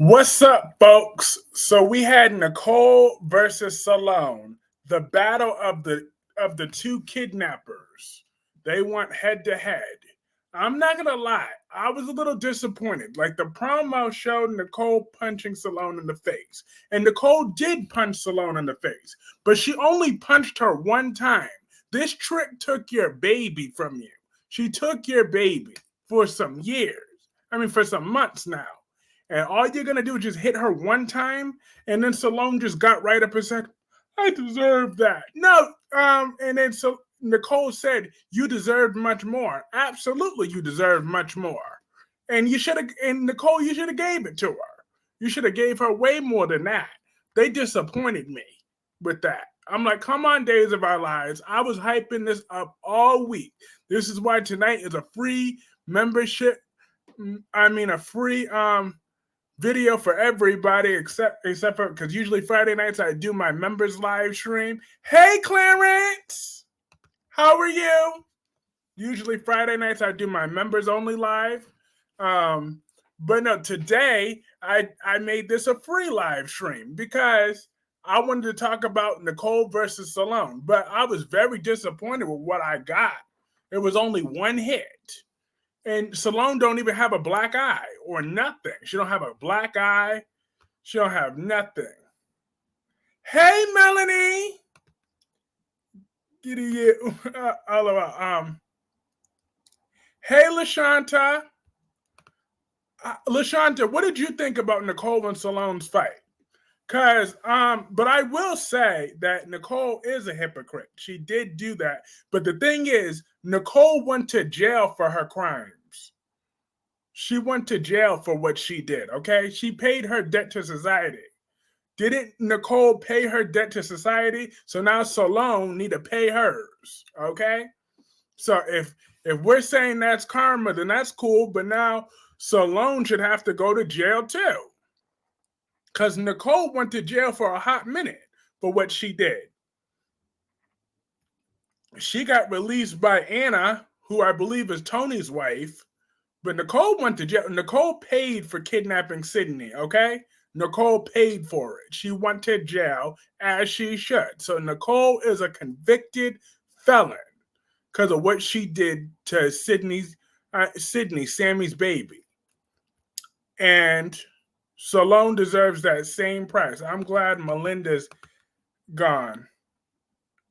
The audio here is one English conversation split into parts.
What's up, folks? So we had Nicole versus Sloan, the battle of the two kidnappers. They went head to head. I'm not gonna lie, I was a little disappointed. Like the promo showed Nicole punching Sloan in the face, and Nicole did punch Sloan in the face, but she only punched her one time. This trick took your baby from you. She took your baby for some years. For some months now. And all you're going to do is just hit her one time. And then Sloan just got right up and said, I deserve that. No. And then so Nicole said, you deserved much more. Absolutely, you deserved much more. And Nicole, you should have gave it to her. You should have gave her way more than that. They disappointed me with that. I'm like, come on, Days of Our Lives. I was hyping this up all week. This is why tonight is a free membership. A free video for everybody except for because usually Friday nights I do my members live stream. Hey Clarence, how are you? Usually Friday nights I do my members only live. But no, today I made this a free live stream because I wanted to talk about Nicole versus Sloan, but I was very disappointed with what I got. It was only one hit. And Sloan don't even have a black eye or nothing. She don't have a black eye. She don't have nothing. Hey, Melanie. Hey, LaShanta. LaShanta, what did you think about Nicole and Sloan's fight? But I will say that Nicole is a hypocrite. She did do that. But the thing is, Nicole went to jail for her crimes. She went to jail for what she did, okay? She paid her debt to society. Didn't Nicole pay her debt to society? So now Sloan need to pay hers, okay? So if we're saying that's karma, then that's cool. But now Sloan should have to go to jail too. Because Nicole went to jail for a hot minute for what she did. She got released by Anna, who I believe is Tony's wife. But Nicole went to jail. Nicole paid for kidnapping Sydney, okay? Nicole paid for it. She went to jail as she should. So Nicole is a convicted felon because of what she did to Sydney, Sammy's baby. And Sloan deserves that same price. I'm glad Melinda's gone.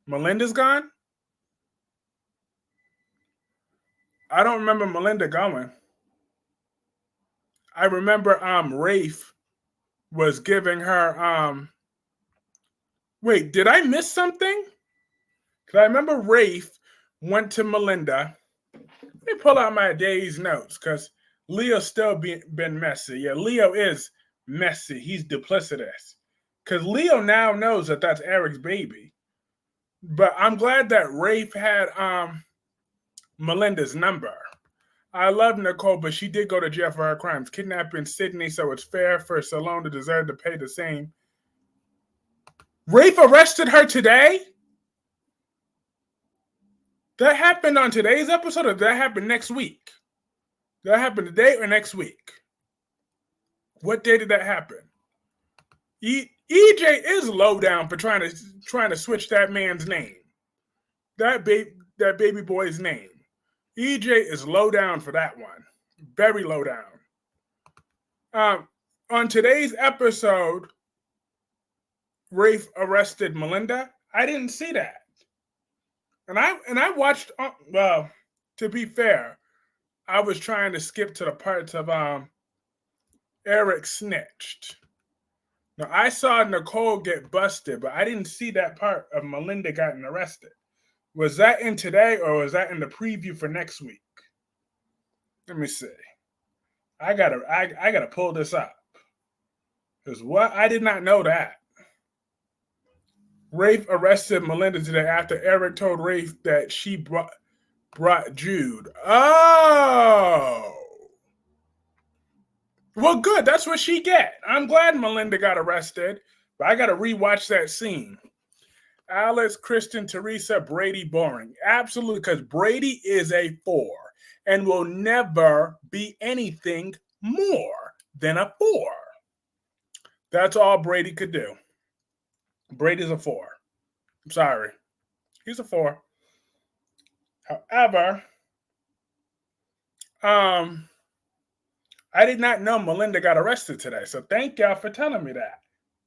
Melinda's gone? I don't remember Melinda going. I remember Rafe was giving her wait, did I miss something? Because I remember Rafe went to Melinda. Let me pull out my day's notes because Leo's still been messy. Yeah, Leo is messy. He's duplicitous. Because Leo now knows that that's Eric's baby. But I'm glad that Rafe had Melinda's number. I love Nicole, but she did go to jail for her crimes. Kidnapping Sydney, so it's fair for Sloan to deserve to pay the same. Rafe arrested her today? That happened on today's episode, or that happened next week? That happened today or next week? What day did that happen? EJ is low down for trying to switch that man's name. That baby boy's name. EJ is low down for that one. Very low down. On today's episode, Rafe arrested Melinda. I didn't see that. And I watched, well, to be fair, I was trying to skip to the parts of Eric snitched. Now, I saw Nicole get busted, but I didn't see that part of Melinda getting arrested. Was that in today or was that in the preview for next week? Let me see. I gotta pull this up. Because what? I did not know that. Rafe arrested Melinda today after Eric told Rafe that she brought Jude. Oh! Well, good. That's what she get. I'm glad Melinda got arrested, but I got to rewatch that scene. Alice, Kristen, Teresa, Brady, boring. Absolutely, because Brady is a 4 and will never be anything more than a 4. That's all Brady could do. Brady's a 4. I'm sorry. He's a 4. However, um, I did not know Melinda got arrested today. So thank y'all for telling me that.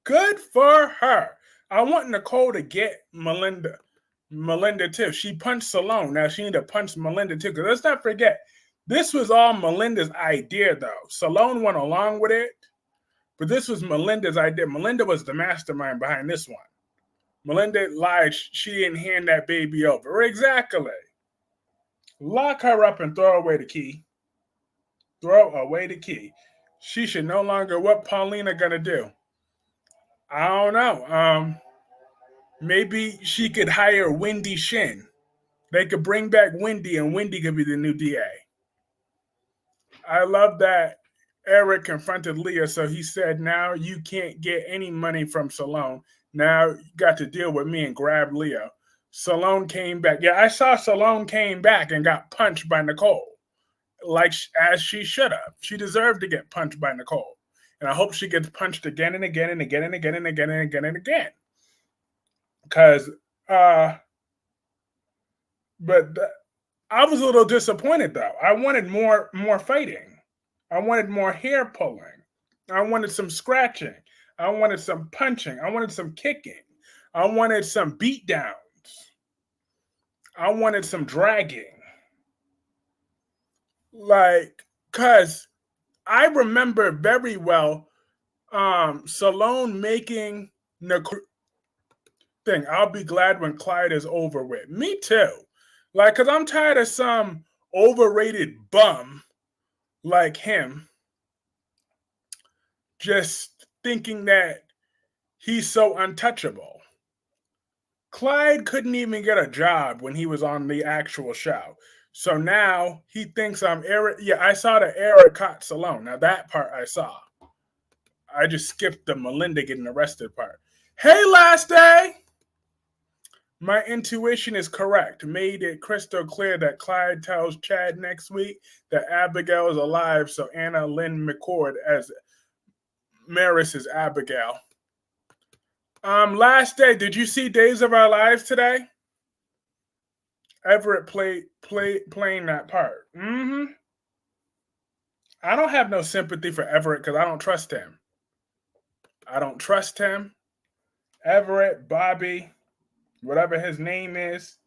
Good for her. I want Nicole to get Melinda too. She punched Sloan. Now she need to punch Melinda too. Because let's not forget, this was all Melinda's idea though. Sloan went along with it, but this was Melinda's idea. Melinda was the mastermind behind this one. Melinda lied. She didn't hand that baby over. Exactly. Lock her up and throw away the key. Throw away the key. She should no longer. What Paulina gonna do? I don't know. Maybe she could hire Wendy Shin. They could bring back Wendy, and Wendy could be the new DA. I love that Eric confronted Leah, so he said, now you can't get any money from Sloan. Now you got to deal with me and grab Leah. Sloan came back. Yeah, I saw Sloan came back and got punched by Nicole, like as she should have. She deserved to get punched by Nicole. And I hope she gets punched again and again and again and again and again and again and again. Because, I was a little disappointed though. I wanted more fighting. I wanted more hair pulling. I wanted some scratching. I wanted some punching. I wanted some kicking. I wanted some beatdowns. I wanted some dragging. Cause I remember very well Sloan making Nicole thing. I'll be glad when Clyde is over with. Me too. Cause I'm tired of some overrated bum like him just thinking that he's so untouchable. Clyde couldn't even get a job when he was on the actual show. So now he thinks I'm Eric. Yeah, I saw the Eric caught Sloan. Now that part I saw. I just skipped the Melinda getting arrested part. Hey, last day! My intuition is correct. Made it crystal clear that Clyde tells Chad next week that Abigail is alive, so Anna Lynn McCord as Maris is Abigail. Last day, did you see Days of Our Lives today? Everett playing that part. Mm-hmm. I don't have no sympathy for Everett because I don't trust him. I don't trust him. Everett, Bobby, whatever his name is,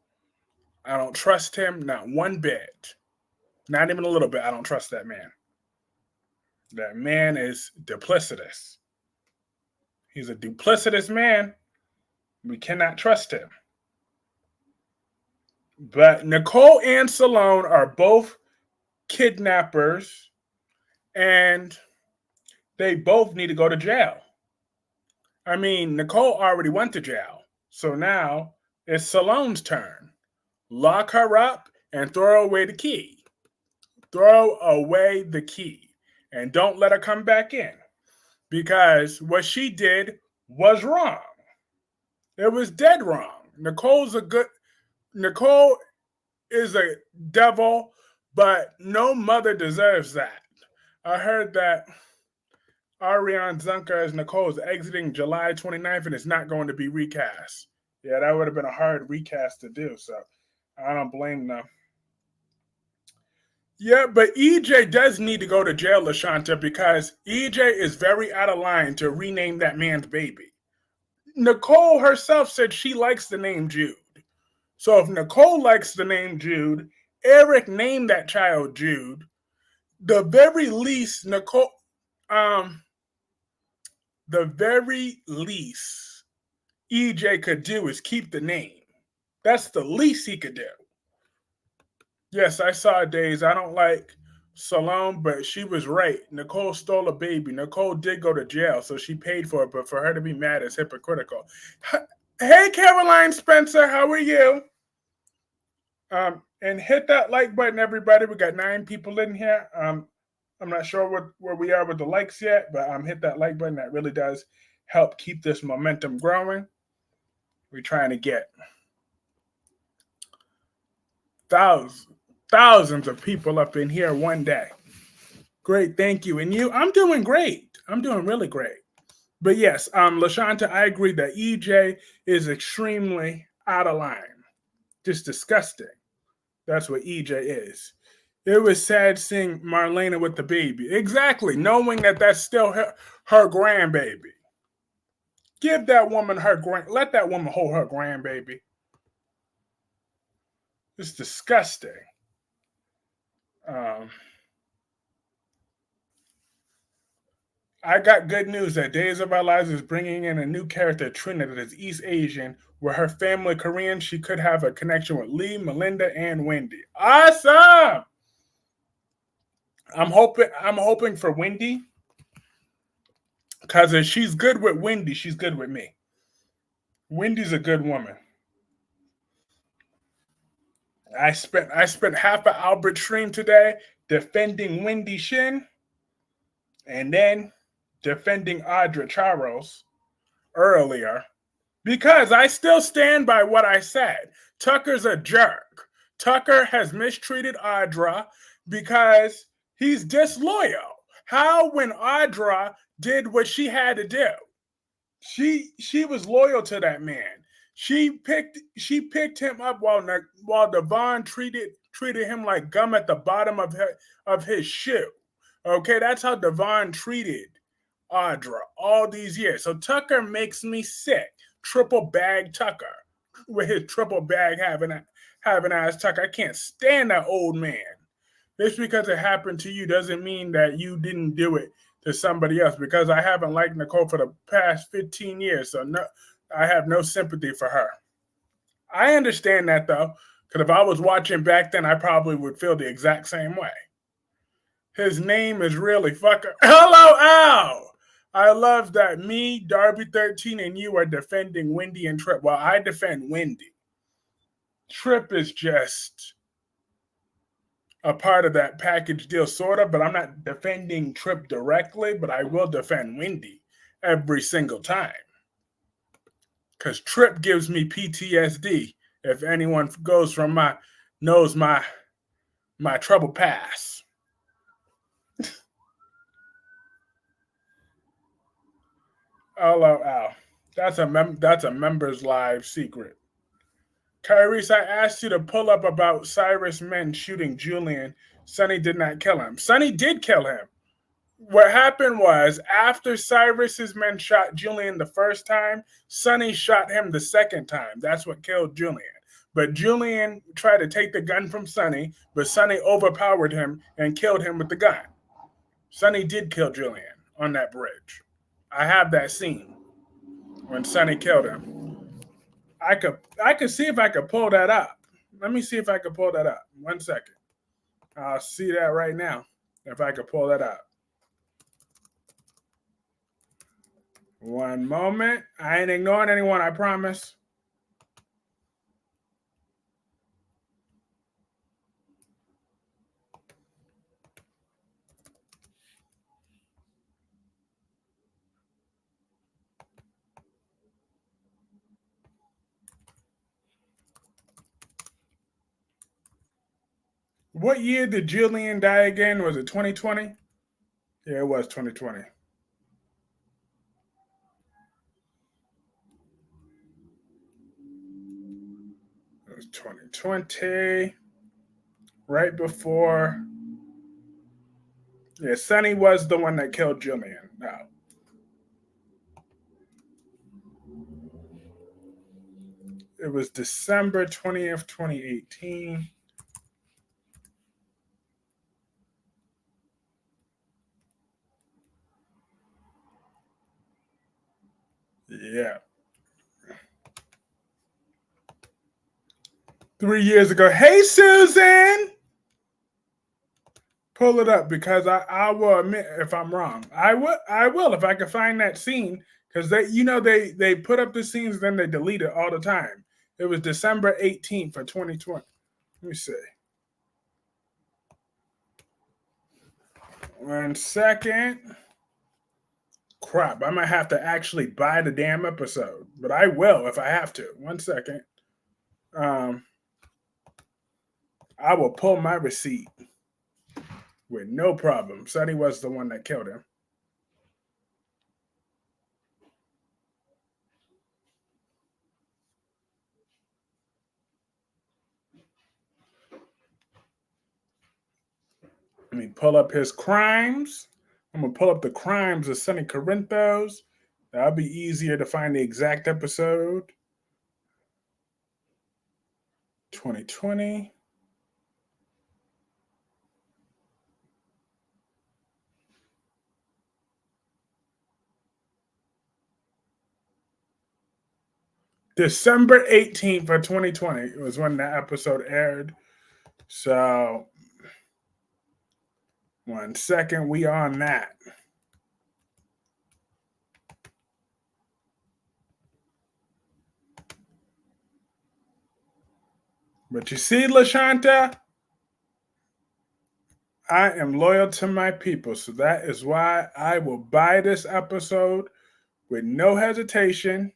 I don't trust him not one bit. Not even a little bit. I don't trust that man. That man is duplicitous. He's a duplicitous man. We cannot trust him. But Nicole and Sloan are both kidnappers, and they both need to go to jail. I mean, Nicole already went to jail. So now it's Sloan's turn. Lock her up and throw away the key. Throw away the key. And don't let her come back in. Because what she did was wrong. It was dead wrong. Nicole is a devil, but no mother deserves that. I heard that Ariane Zunker as Nicole is exiting July 29th and it's not going to be recast. Yeah, that would have been a hard recast to do, so I don't blame them. Yeah, but EJ does need to go to jail, LaShanta, because EJ is very out of line to rename that man's baby. Nicole herself said she likes the name Jude. So if Nicole likes the name Jude, Eric named that child Jude, the very least EJ could do is keep the name. That's the least he could do. Yes, I saw Days. I don't like Sloan, but she was right. Nicole stole a baby. Nicole did go to jail, so she paid for it, but for her to be mad is hypocritical. Hey, Caroline Spencer, how are you? And hit that like button, everybody. We got 9 people in here. I'm not sure where we are with the likes yet, but hit that like button. That really does help keep this momentum growing. We're trying to get thousands of people up in here one day. Great, thank you. And you? I'm doing great. I'm doing really great. But yes, LaShanta, I agree that EJ is extremely out of line. Just disgusting. That's what EJ is. It was sad seeing Marlena with the baby. Exactly, knowing that that's still her grandbaby. Give that woman let that woman hold her grandbaby. It's disgusting. Um, I got good news that Days of Our Lives is bringing in a new character, Trina, that is East Asian. Where her family Korean, she could have a connection with Lee, Melinda, and Wendy. Awesome! I'm hoping for Wendy because if she's good with Wendy, she's good with me. Wendy's a good woman. I spent half an Albert stream today defending Wendy Shin and then defending Audra Charles earlier because I still stand by what I said. Tucker's a jerk. Tucker has mistreated Audra because he's disloyal. How when Audra did what she had to do? She was loyal to that man. She picked him up while Devon treated him like gum at the bottom of his shoe. Okay, that's how Devon treated Audra all these years. So Tucker makes me sick. Triple bag Tucker with his triple bag having ass Tucker. I can't stand that old man. Just because it happened to you doesn't mean that you didn't do it to somebody else. Because I haven't liked Nicole for the past 15 years, so no, I have no sympathy for her. I understand that though, because if I was watching back then, I probably would feel the exact same way. His name is really fucker. Hello, Al. I love that me, Darby 13, and you are defending Wendy and Trip. Well, I defend Wendy. Trip is just a part of that package deal, sort of, but I'm not defending Trip directly, but I will defend Wendy every single time. Because Trip gives me PTSD if anyone knows my trouble past. LOL. That's a members live secret. Kyrese, I asked you to pull up about Cyrus men shooting Julian. Sonny did not kill him. Sonny did kill him. What happened was after Cyrus's men shot Julian the first time, Sonny shot him the second time. That's what killed Julian. But Julian tried to take the gun from Sonny, but Sonny overpowered him and killed him with the gun. Sonny did kill Julian on that bridge. I have that scene when Sonny killed him. I could see if I could pull that up. Let me see if I could pull that up. 1 second. I'll see that right now. If I could pull that up. One moment. I ain't ignoring anyone, I promise. What year did Julian die again? Was it 2020? Yeah, it was 2020. It was 2020. Right before. Yeah, Sonny was the one that killed Julian. No. It was December 20th, 2018. Yeah. 3 years ago. Hey, Susan! Pull it up because I will admit if I'm wrong. I will if I can find that scene because they put up the scenes then they delete it all the time. It was December 18th for 2020. Let me see. 1 second. Crap, I might have to actually buy the damn episode, but I will if I have to. 1 second. I will pull my receipt with no problem. Sonny was the one that killed him. Let me pull up his crimes. I'm going to pull up the crimes of Sonny Corinthos. That'll be easier to find the exact episode. 2020. December 18th of 2020 was when that episode aired. So, 1 second, we on that. But you see, LaShanta, I am loyal to my people. So that is why I will buy this episode with no hesitation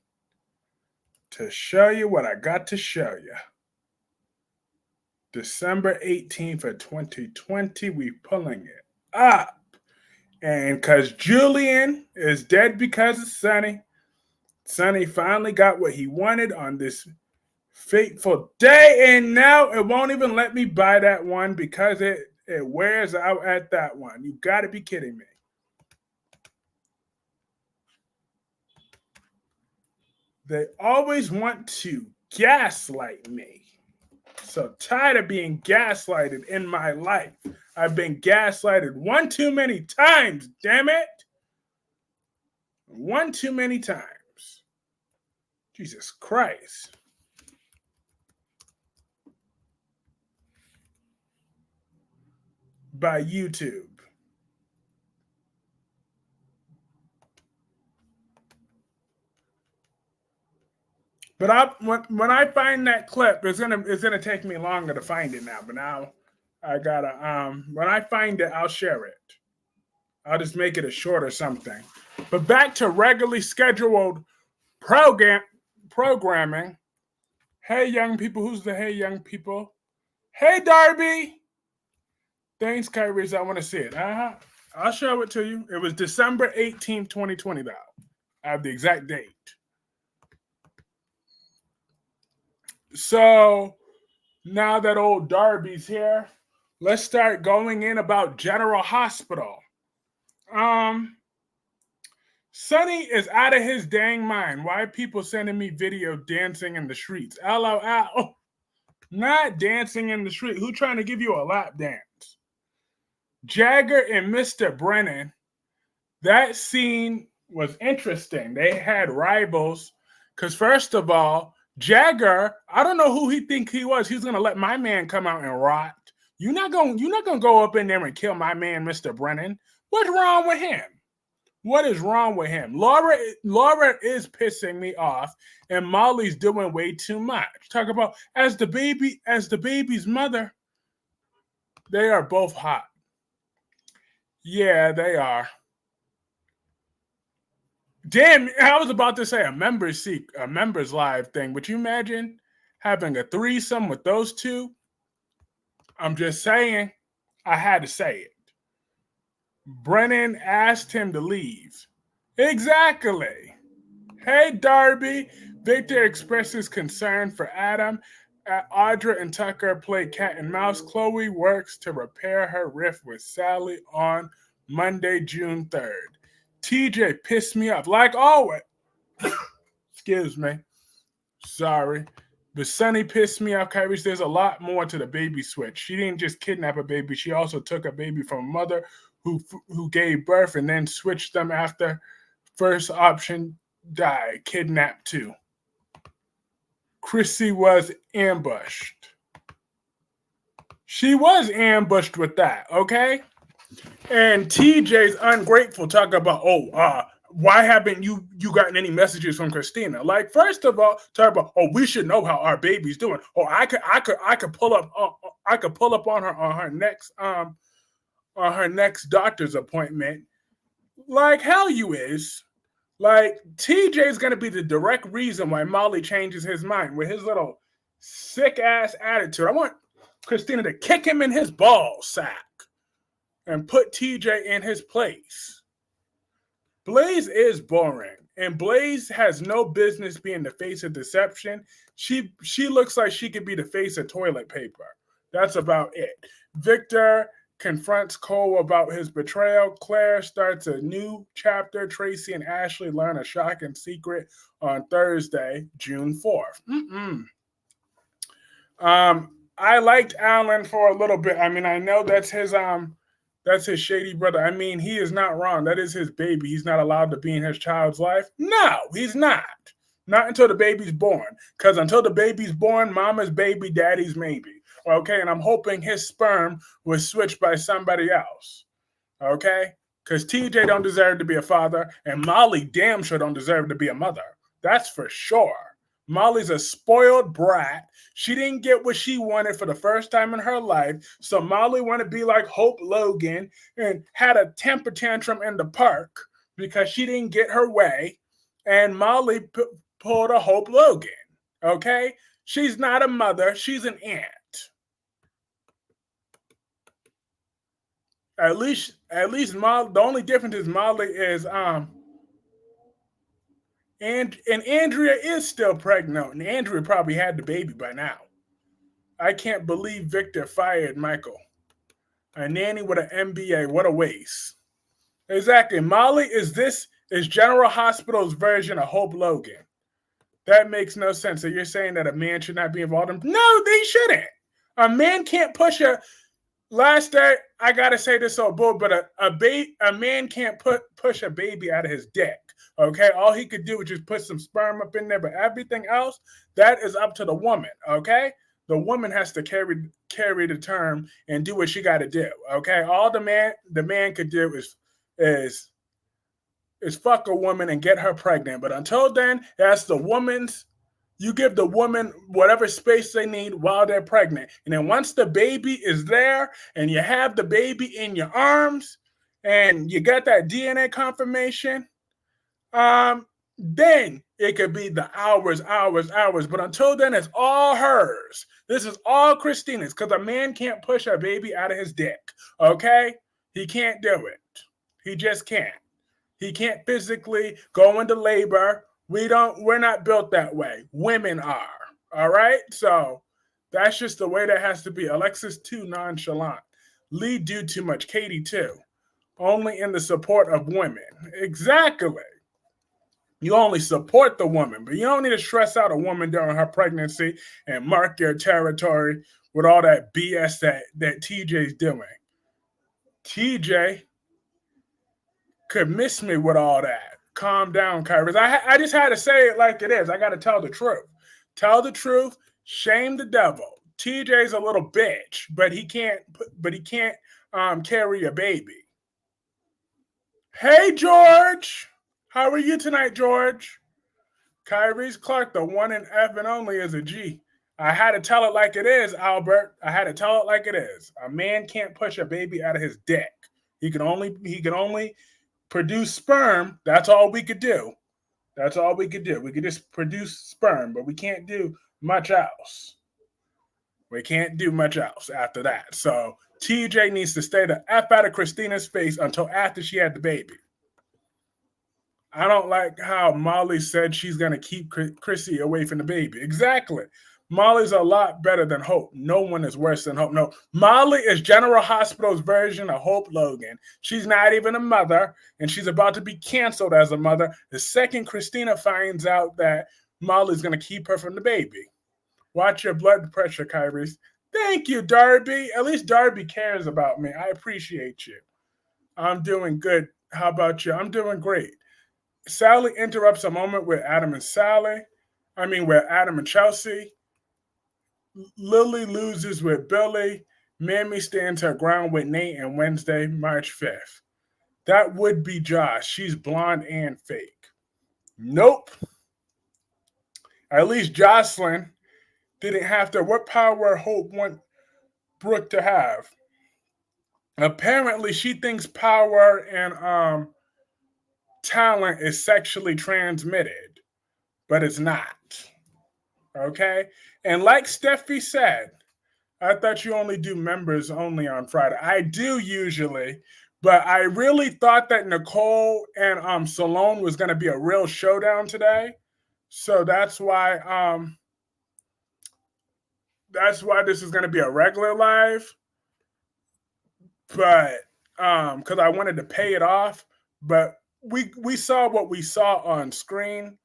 to show you what I got to show you. December 18th of 2020, we pulling it up. And because Julian is dead because of Sonny, Sonny finally got what he wanted on this fateful day. And now it won't even let me buy that one because it wears out at that one. You got to be kidding me. They always want to gaslight me. So tired of being gaslighted in my life. I've been gaslighted one too many times, damn it. One too many times. Jesus Christ. By YouTube. But when I find that clip, it's gonna take me longer to find it now. But now I gotta when I find it, I'll share it. I'll just make it a short or something. But back to regularly scheduled programming. Hey young people, who's the hey young people? Hey Darby. Thanks, Kyrie. I want to see it. I'll show it to you. It was December 18th, 2020, though. I have the exact date. So now that old Darby's here, let's start going in about General Hospital. Sonny is out of his dang mind. Why are people sending me video dancing in the streets? LOL. Not dancing in the street. Who trying to give you a lap dance? Jagger and Mr. Brennan. That scene was interesting. They had rivals. Because first of all, Jagger, I don't know who he think he was. He's gonna let my man come out and rot. You're not gonna go up in there and kill my man, Mr. Brennan. What's wrong with him? What is wrong with him? Laura is pissing me off, and Molly's doing way too much. Talk about as the baby's mother. They are both hot. Yeah, they are. Damn, I was about to say a members live thing. Would you imagine having a threesome with those two? I'm just saying. I had to say it. Brennan asked him to leave. Exactly. Hey, Darby. Victor expresses concern for Adam. Audra and Tucker play cat and mouse. Chloe works to repair her rift with Sally on Monday, June 3rd. TJ pissed me off, like always. Excuse me. Sorry. But Sonny pissed me off, Kyrie. There's a lot more to the baby switch. She didn't just kidnap a baby. She also took a baby from a mother who gave birth and then switched them after first option died. Kidnapped too. Chrissy was ambushed. She was ambushed with that, okay? And TJ's ungrateful, talking about, why haven't you gotten any messages from Christina? Like, first of all, talk about, we should know how our baby's doing. I could pull up on her next doctor's appointment. Like, hell you is. Like, TJ's gonna be the direct reason why Molly changes his mind with his little sick ass attitude. I want Christina to kick him in his ball sack and put TJ in his place. Blaze is boring, and Blaze has no business being the face of deception. She looks like she could be the face of toilet paper. That's about it. Victor confronts Cole about his betrayal. Claire starts a new chapter. Tracy and Ashley learn a shocking secret on Thursday, June 4th. I liked Alan for a little bit. I mean, I know that's his shady brother. I mean, he is not wrong. That is his baby. He's not allowed to be in his child's life. No, he's not. Not until the baby's born. Because until the baby's born, mama's baby, daddy's maybe. Okay, and I'm hoping his sperm was switched by somebody else. Okay? Because TJ don't deserve to be a father, and Molly damn sure don't deserve to be a mother. That's for sure. Molly's a spoiled brat. She didn't get what she wanted for the first time in her life, so Molly wanted to be like Hope Logan and had a temper tantrum in the park because she didn't get her way, and Molly pulled a Hope Logan. Okay? She's not a mother. She's an aunt. At least Molly. The only difference is Molly is and Andrea is still pregnant, and Andrea probably had the baby by now. I can't believe Victor fired Michael. A nanny with an MBA. What a waste. Exactly. Molly is General Hospital's version of Hope Logan. That makes no sense. So you're saying that a man should not be involved in? No, they shouldn't. A man can't push a. Last day, I gotta say this so bull, but a man can't push a baby out of his dick. Okay, all he could do is just put some sperm up in there, but everything else that is up to the woman. Okay, the woman has to carry the term and do what she got to do. Okay, all the man could do is fuck a woman and get her pregnant. But until then, that's the woman's. You give the woman whatever space they need while they're pregnant. And then once the baby is there and you have the baby in your arms and you got that DNA confirmation, then it could be the hours. But until then, it's all hers. This is all Christina's because a man can't push a baby out of his dick. Okay? He can't do it. He just can't. He can't physically go into labor. We're not built that way. Women are. All right? So that's just the way that has to be. Alexis, too nonchalant. Lee, do too much. Katie, too. Only in the support of women. Exactly. You only support the woman, but you don't need to stress out a woman during her pregnancy and mark your territory with all that BS that TJ's doing. TJ could miss me with all that. Calm down, Kyrie. I just had to say it like it is. I got to tell the truth. Tell the truth. Shame the devil. TJ's a little bitch, but he can't carry a baby. Hey, George. How are you tonight, George? Kyrie's Clark, the one and F and only, is a G. I had to tell it like it is, Albert. I had to tell it like it is. A man can't push a baby out of his dick. He can only produce sperm. That's all we could do. That's all we could do. We could just produce sperm, but we can't do much else. We can't do much else after that. So TJ needs to stay the F out of Christina's face until after she had the baby. I don't like how Molly said she's going to keep Chrissy away from the baby. Exactly. Molly's a lot better than Hope. No one is worse than Hope. No, Molly is General Hospital's version of Hope Logan. She's not even a mother, and she's about to be canceled as a mother the second Christina finds out that Molly's going to keep her from the baby. Watch your blood pressure, Kyrie. Thank you, Darby. At least Darby cares about me. I appreciate you. I'm doing good. How about you? I'm doing great. Sally interrupts a moment with Adam and Chelsea. Lily loses with Billy. Mammy stands her ground with Nate on Wednesday, March 5th. That would be Josh. She's blonde and fake. Nope. At least Jocelyn didn't have to. What power Hope want Brooke to have? Apparently, she thinks power and talent is sexually transmitted, but it's not. Okay? And like Steffi said, I thought you only do members only on Friday. I do usually, but I really thought that Nicole and Sloan was going to be a real showdown today. So that's why this is going to be a regular live. but because I wanted to pay it off, but we saw what we saw on screen.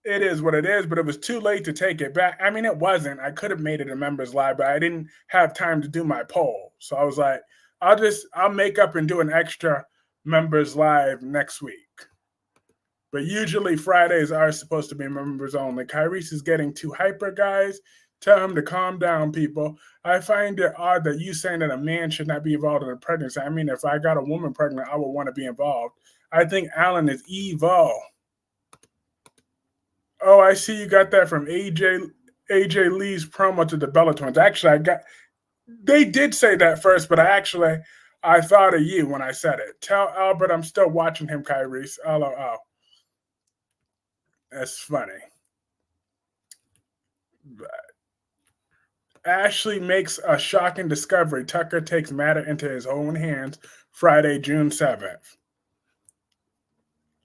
It is what it is, but it was too late to take it back. I mean, it wasn't. I could have made it a members live, but I didn't have time to do my poll. So I was like, I'll make up and do an extra members live next week. But usually Fridays are supposed to be members only. Kyrese is getting too hyper, guys. Tell him to calm down, people. I find it odd that you saying that a man should not be involved in a pregnancy. I mean, if I got a woman pregnant, I would want to be involved. I think Alan is evil. Oh, I see you got that from AJ Lee's promo to the Bella Twins. Actually, they did say that first, but I thought of you when I said it. Tell Albert I'm still watching him, Kyrese. LOL. That's funny. But Ashley makes a shocking discovery. Tucker takes matter into his own hands Friday, June 7th.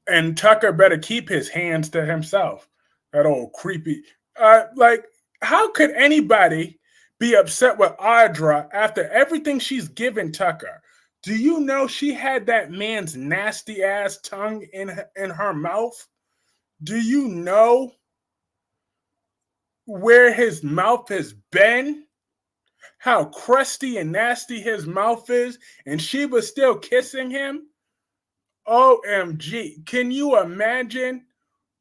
And Tucker better keep his hands to himself. That old creepy. How could anybody be upset with Audra after everything she's given Tucker? Do you know she had that man's nasty ass tongue in her mouth? Do you know where his mouth has been? How crusty and nasty his mouth is, and she was still kissing him? OMG. Can you imagine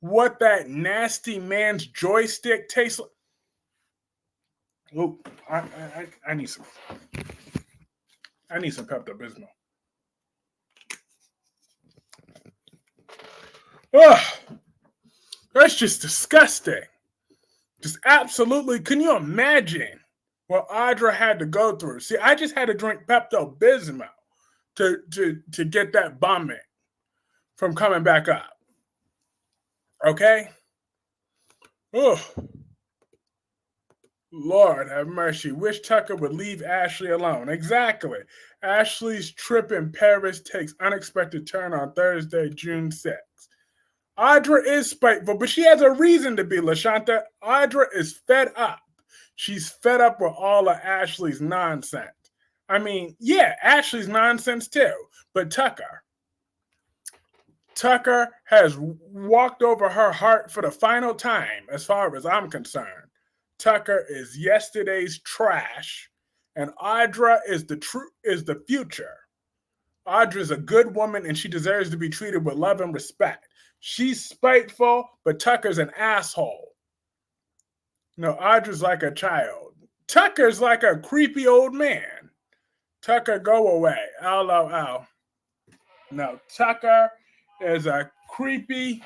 what that nasty man's joystick tastes like? Oh, I need some Pepto-Bismol. Ugh, that's just disgusting. Just absolutely. Can you imagine what Audra had to go through? See, I just had to drink Pepto-Bismol to get that vomit from coming back up. Okay? Oh, Lord have mercy. Wish Tucker would leave Ashley alone. Exactly. Ashley's trip in Paris takes unexpected turn on Thursday, June 6th. Audra is spiteful, but she has a reason to be, LaShanta. Audra is fed up. She's fed up with all of Ashley's nonsense. I mean, yeah, Ashley's nonsense too, but Tucker has walked over her heart for the final time, as far as I'm concerned. Tucker is yesterday's trash, and Audra is the future. Audra's a good woman, and she deserves to be treated with love and respect. She's spiteful, but Tucker's an asshole. No, Audra's like a child. Tucker's like a creepy old man. Tucker, go away. LOL. No, Tucker is a creepy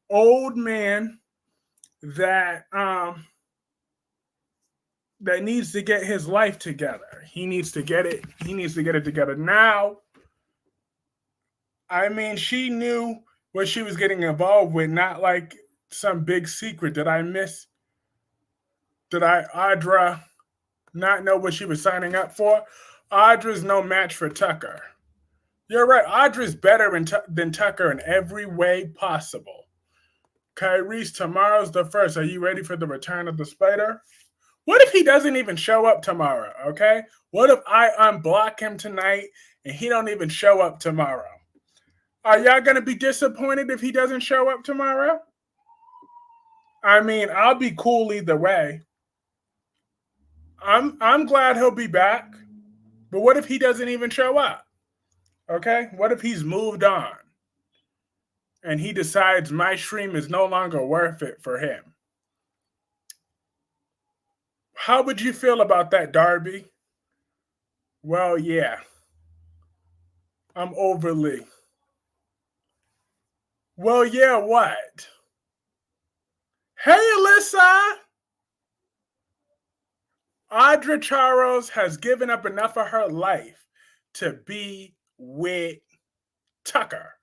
old man that needs to get his life together. He needs to get it together now. I mean, she knew what she was getting involved with, not like some big secret. Did Audra not know what she was signing up for? Audra's no match for Tucker. You're right. Audra's better than Tucker in every way possible. Kyrese, tomorrow's the 1st. Are you ready for the return of the spider? What if he doesn't even show up tomorrow, okay? What if I unblock him tonight and he don't even show up tomorrow? Are y'all going to be disappointed if he doesn't show up tomorrow? I mean, I'll be cool either way. I'm glad he'll be back. But what if he doesn't even show up? Okay? What if he's moved on and he decides my stream is no longer worth it for him? How would you feel about that, Darby? Well, yeah. I'm overly. Well, yeah, what? Hey, Alyssa! Audra Charles has given up enough of her life to be with Tucker.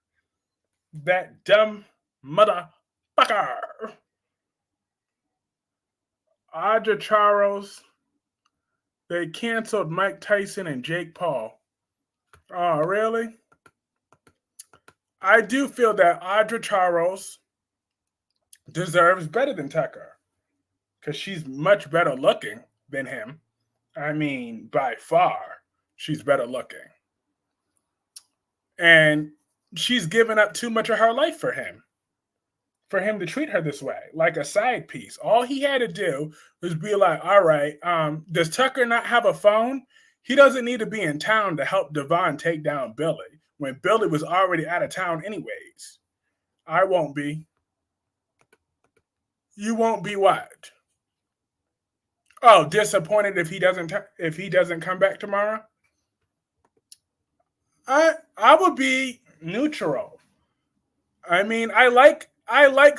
That dumb motherfucker. Audra Charles, they canceled Mike Tyson and Jake Paul. Oh, really? I do feel that Audra Charles deserves better than Tucker because she's much better looking than him. I mean, by far. she's better looking. And she's given up too much of her life for him to treat her this way, like a side piece. All he had to do was be like, all right, does Tucker not have a phone? He doesn't need to be in town to help Devon take down Billy when Billy was already out of town anyways. I won't be. You won't be what? Oh, disappointed if he doesn't come back tomorrow? I would be neutral. I mean, I like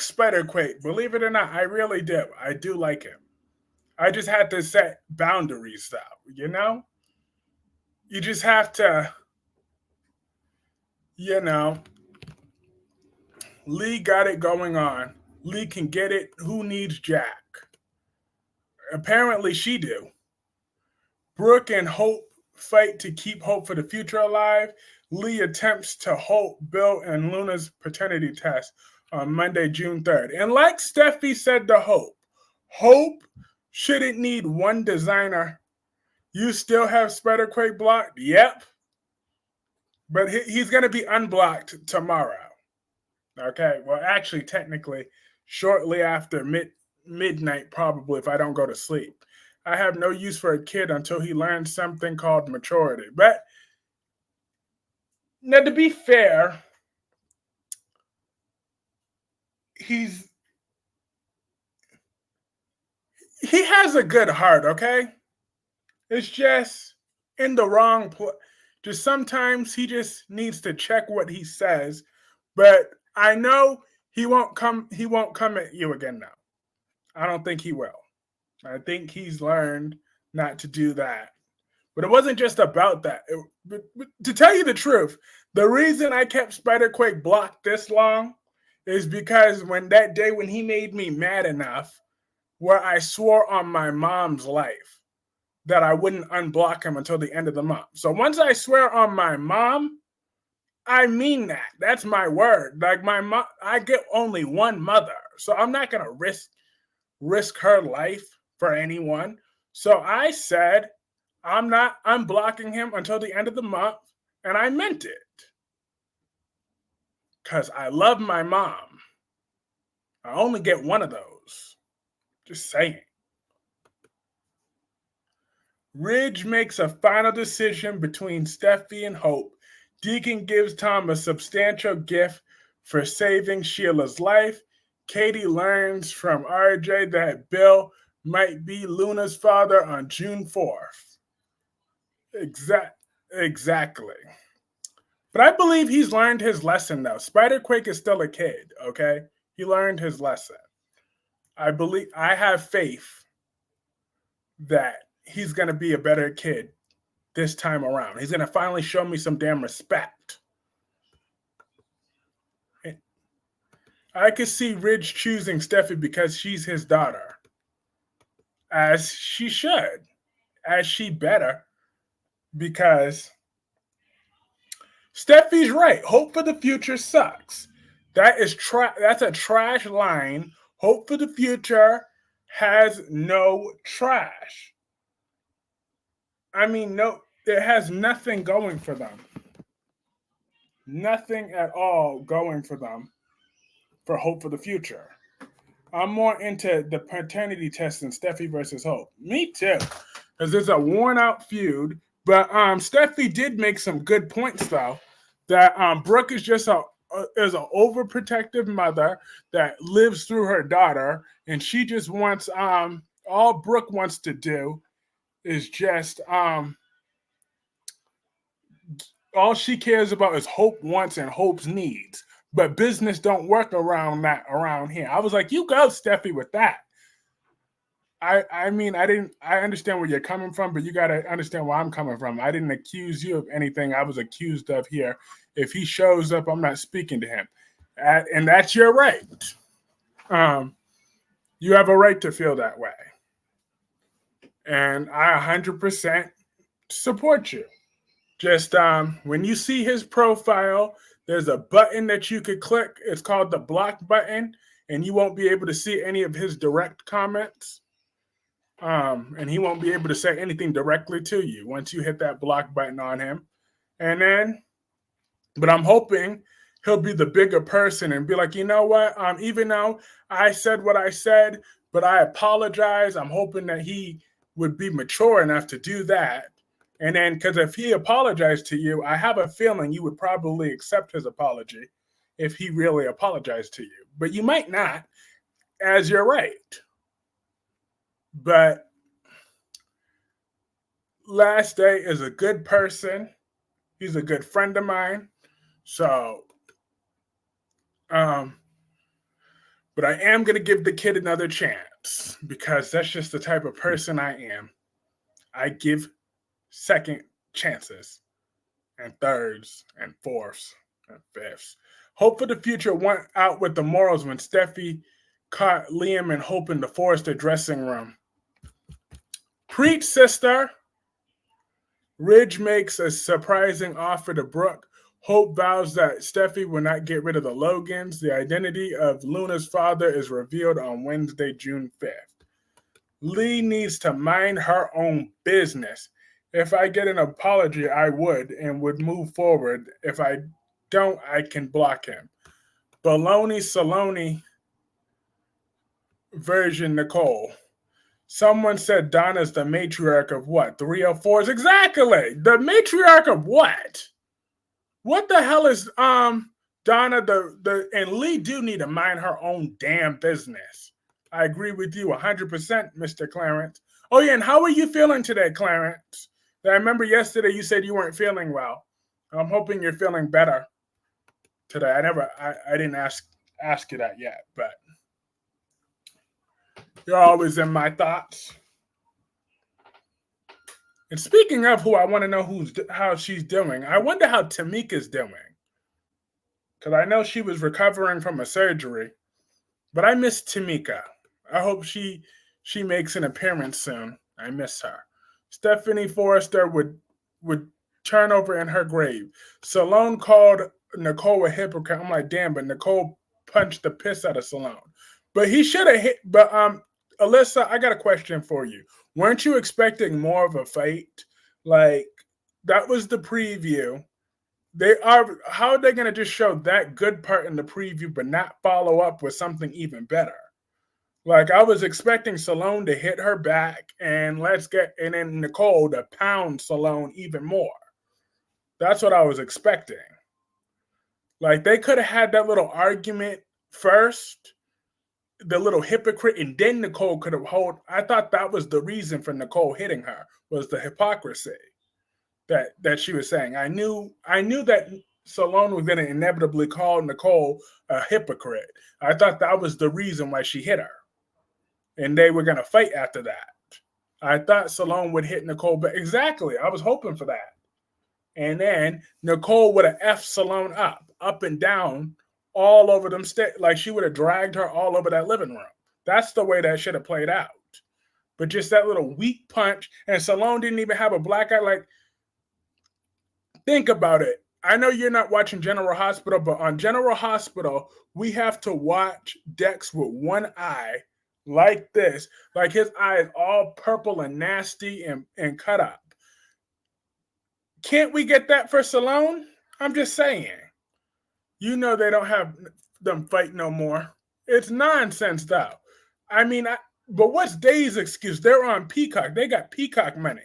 Spider-Quake. Believe it or not, I really do. I do like him. I just had to set boundaries, though. You know, you just have to. You know, Lee got it going on. Lee can get it. Who needs Jack? Apparently, she do. Brooke and Hope fight to keep Hope for the future alive. Lee attempts to halt Bill and Luna's paternity test on Monday, June 3rd. And like Steffi said to Hope shouldn't need one designer. You still have Spider-Quake blocked? Yep. But he's going to be unblocked tomorrow. Okay, well, actually, technically, shortly after midnight, probably, if I don't go to sleep. I have no use for a kid until he learns something called maturity. But now, to be fair, he has a good heart, okay? It's just in the wrong place. Just sometimes he just needs to check what he says. But I know he won't come at you again now. I don't think he will. I think he's learned not to do that. But it wasn't just about that. But to tell you the truth, the reason I kept Spider-Quake blocked this long is because when he made me mad enough where I swore on my mom's life that I wouldn't unblock him until the end of the month. So once I swear on my mom, I mean that. That's my word. Like my mom, I get only one mother. So I'm not going to risk her life for anyone. So I said, I'm not unblocking him until the end of the month. And I meant it. Because I love my mom. I only get one of those. Just saying. Ridge makes a final decision between Steffi and Hope. Deacon gives Tom a substantial gift for saving Sheila's life. Katie learns from RJ that Bill might be Luna's father on June 4th. Exactly. But I believe he's learned his lesson, though. Spider-Quake is still a kid, okay? He learned his lesson. I have faith that he's going to be a better kid this time around. He's going to finally show me some damn respect. I could see Ridge choosing Steffi because she's his daughter. As she should. As she better. Because Steffi's right. Hope for the future sucks. That's a trash line. Hope for the future has no trash. I mean, no, it has nothing going for them. Nothing at all going for them for Hope for the future. I'm more into the paternity test than Steffi versus Hope. Me too, because it's a worn-out feud. But Steffi did make some good points, though, that Brooke is just an overprotective mother that lives through her daughter, and she just wants all Brooke wants to do is just all she cares about is Hope wants and Hope's needs. But business don't work around that around here. I was like, you go, Steffi, with that. I mean, I understand where you're coming from, but you got to understand where I'm coming from. I didn't accuse you of anything I was accused of here. If he shows up, I'm not speaking to him. And that's your right. You have a right to feel that way. And I 100% support you. Just when you see his profile, there's a button that you could click. It's called the block button, and you won't be able to see any of his direct comments. And he won't be able to say anything directly to you once you hit that block button on him. And then, but I'm hoping he'll be the bigger person and be like, you know what? Even though I said what I said, but I apologize. I'm hoping that he would be mature enough to do that. And then, because if he apologized to you, I have a feeling you would probably accept his apology if he really apologized to you. But you might not, as you're right. But Last Day is a good person. He's a good friend of mine. So, but I am going to give the kid another chance because that's just the type of person I am. I give second chances and thirds and fourths and fifths. Hope for the future went out with the morals when Steffi caught Liam and Hope in the Forrester dressing room. Preach, sister. Ridge makes a surprising offer to Brooke. Hope vows that Steffi will not get rid of the Logans. The identity of Luna's father is revealed on Wednesday, June 5th. Lee needs to mind her own business. If I get an apology, I would and would move forward. If I don't, I can block him. Baloney Saloni version Nicole. Someone said Donna's the matriarch of what? 304s? Exactly. The matriarch of what? What the hell is Donna and Lee do need to mind her own damn business. I agree with you 100%, Mr. Clarence. Oh yeah, and how are you feeling today, Clarence? I remember yesterday you said you weren't feeling well. I'm hoping you're feeling better today. I didn't ask you that yet, but you're always in my thoughts. And speaking of who I want to know how she's doing, I wonder how Tamika's doing. Because I know she was recovering from a surgery, but I miss Tamika. I hope she makes an appearance soon. I miss her. Stephanie Forrester would turn over in her grave. Sloan called Nicole a hypocrite. I'm like, damn, but Nicole punched the piss out of Sloan. But he should have hit. But Alyssa, I got a question for you. Weren't you expecting more of a fight? Like, that was the preview. How are they going to just show that good part in the preview but not follow up with something even better? Like, I was expecting Sloan to hit her back and then Nicole to pound Sloan even more. That's what I was expecting. Like, they could have had that little argument first, the little hypocrite, and then Nicole could have hold. I thought that was the reason for Nicole hitting her, was the hypocrisy that she was saying. I knew that Sloan was going to inevitably call Nicole a hypocrite. I thought that was the reason why she hit her. And they were going to fight after that. I thought Sloan would hit Nicole, but exactly, I was hoping for that. And then Nicole would have F'd Sloan up and down, all over them like she would have dragged her all over that living room. That's the way that should have played out. But just that little weak punch, and Sloan didn't even have a black eye. Like, think about it. I know you're not watching General Hospital, but on General Hospital, we have to watch Dex with one eye like this. Like, his eye is all purple and nasty and cut up. Can't we get that for Sloan? I'm just saying. You know they don't have them fight no more. It's nonsense, though. I mean, but what's Day's excuse? They're on Peacock. They got Peacock money.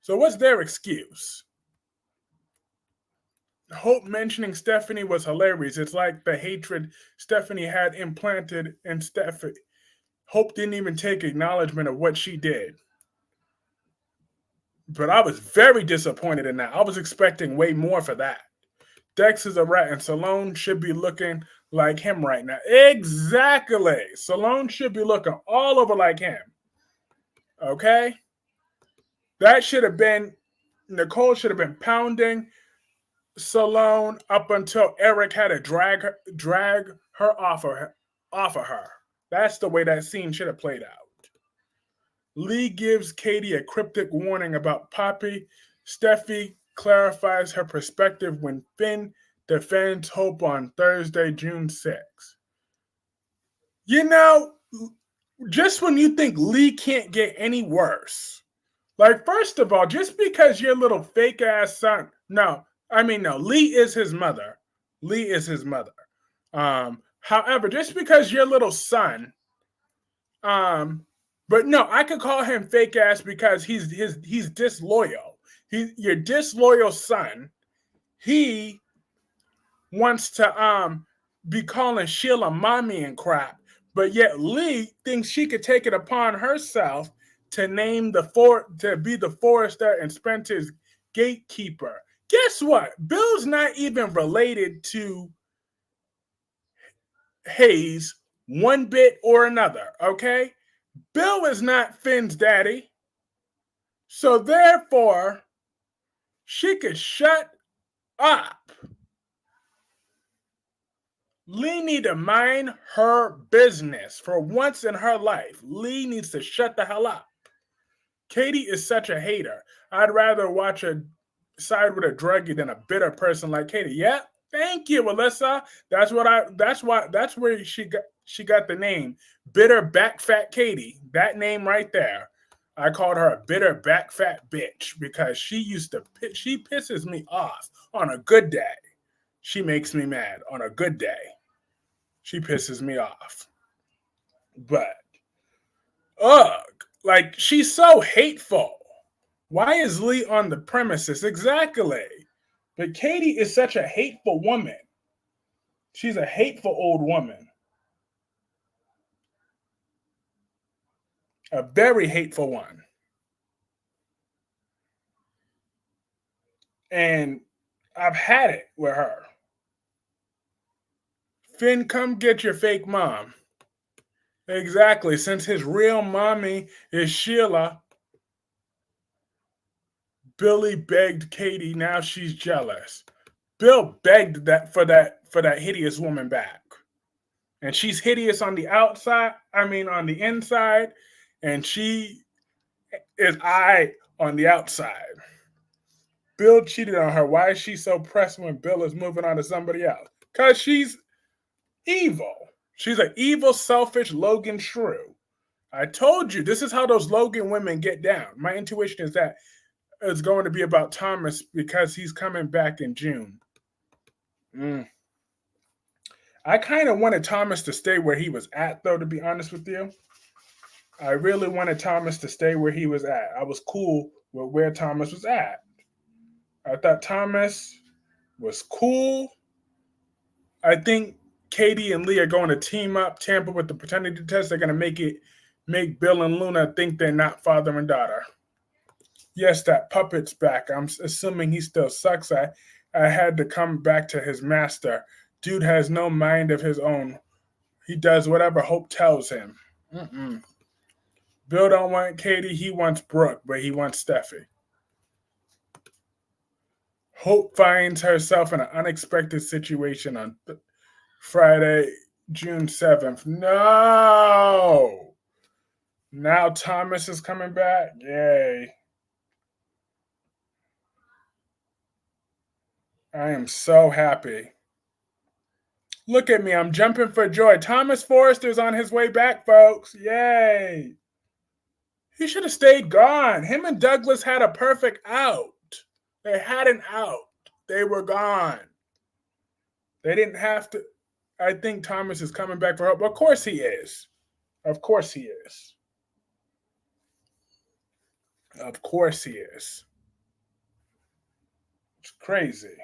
So what's their excuse? Hope mentioning Stephanie was hilarious. It's like the hatred Stephanie had implanted in Stephanie. Hope didn't even take acknowledgement of what she did. But I was very disappointed in that. I was expecting way more for that. Dex is a rat, and Sloan should be looking like him right now. Exactly. Sloan should be looking all over like him. Okay? That should have been, Nicole should have been pounding Sloan up until Eric had to drag her off of her. That's the way that scene should have played out. Lee gives Katie a cryptic warning about Poppy. Steffi clarifies her perspective when Finn defends Hope on Thursday, June 6th. You know, just when you think Lee can't get any worse. Like, first of all, just because your little fake ass son, no, Lee is his mother. Lee is his mother. However, just because your little son, um, but no, I could call him fake ass because he's disloyal. Your disloyal son. He wants to be calling Sheila mommy and crap, but yet Lee thinks she could take it upon herself to name to be the Forrester and Spencer's gatekeeper. Guess what? Bill's not even related to Hayes one bit or another, okay? Bill is not Finn's daddy. So therefore, she could shut up. Lee need to mind her business for once in her life. Lee needs to shut the hell up. Katie is such a hater. I'd rather watch her side with a druggie than a bitter person like Katie. Yeah, thank you, Alyssa. That's where she got the name. Bitter back fat Katie. That name right there. I called her a bitter back fat bitch because she pisses me off on a good day. She makes me mad on a good day. She pisses me off. But, ugh, like, she's so hateful. Why is Lee on the premises? Exactly. But Katie is such a hateful woman. She's a hateful old woman. A very hateful one. And I've had it with her. Finn, come get your fake mom. Exactly. Since his real mommy is Sheila, Billy begged Katie. Now she's jealous. Bill begged for that hideous woman back. And she's hideous on the outside, on the inside, and she is on the outside. Bill cheated on her. Why is she so pressed when Bill is moving on to somebody else? Because she's evil. She's an evil, selfish Logan shrew. I told you, this is how those Logan women get down. My intuition is that it's going to be about Thomas because he's coming back in June. I kind of wanted Thomas to stay where he was at, though, to be honest with you. I really wanted Thomas to stay where he was at. I was cool with where Thomas was at. I thought Thomas was cool. I think Katie and Lee are going to team up, tamper with the paternity test. They're going to make Bill and Luna think they're not father and daughter. Yes, that puppet's back. I'm assuming he still sucks. I had to come back to his master. Dude has no mind of his own. He does whatever Hope tells him. Bill don't want Katie. He wants Brooke, but he wants Steffi. Hope finds herself in an unexpected situation on Friday, June 7th. No! Now Thomas is coming back? Yay. I am so happy. Look at me. I'm jumping for joy. Thomas Forrester's on his way back, folks. Yay. He should have stayed gone. Him and Douglas had a perfect out. They had an out. They were gone. They didn't have to. I think Thomas is coming back for Hope. Of course he is. Of course he is. Of course he is. It's crazy.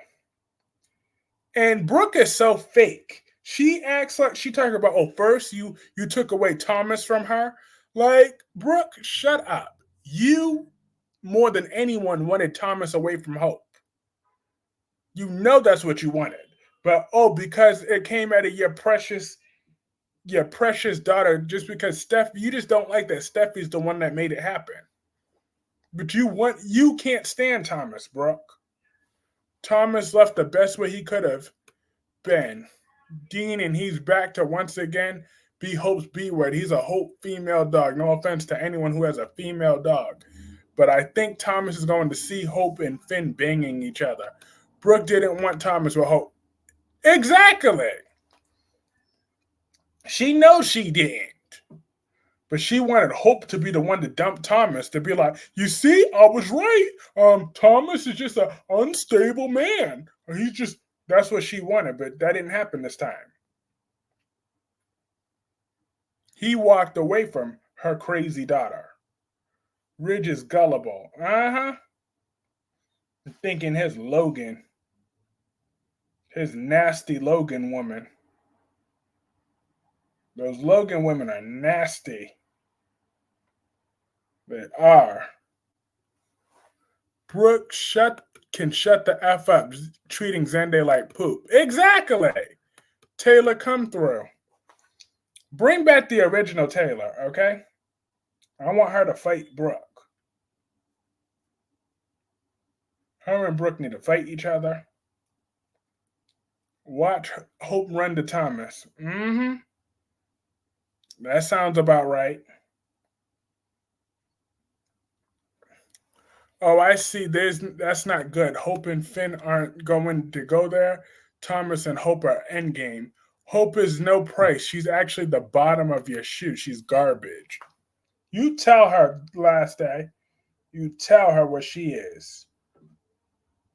And Brooke is so fake. She acts like she talking about, first you took away Thomas from her. Like, Brooke, shut up. You, more than anyone, wanted Thomas away from Hope. You know that's what you wanted. But, because it came out of your precious daughter, just because you just don't like that Steffi's the one that made it happen. But you can't stand Thomas, Brooke. Thomas left the best way he could have been. Dean, and he's back to once again be Hope's B word. He's a Hope female dog. No offense to anyone who has a female dog. But I think Thomas is going to see Hope and Finn banging each other. Brooke didn't want Thomas with Hope. Exactly. She knows she didn't. But she wanted Hope to be the one to dump Thomas, to be like, you see, I was right. Thomas is just an unstable man. He's just, that's what she wanted, but that didn't happen this time. He walked away from her crazy daughter. Ridge is gullible. Thinking his Logan, his nasty Logan woman. Those Logan women are nasty. They are. Brooke can shut the F up, treating Zende like poop. Exactly. Taylor, come through. Bring back the original Taylor, okay? I want her to fight Brooke. Her and Brooke need to fight each other. Watch Hope run to Thomas. That sounds about right. Oh, I see. That's not good. Hope and Finn aren't going to go there. Thomas and Hope are endgame. Hope is no price. She's actually the bottom of your shoe. She's garbage. You tell her last day. You tell her what she is.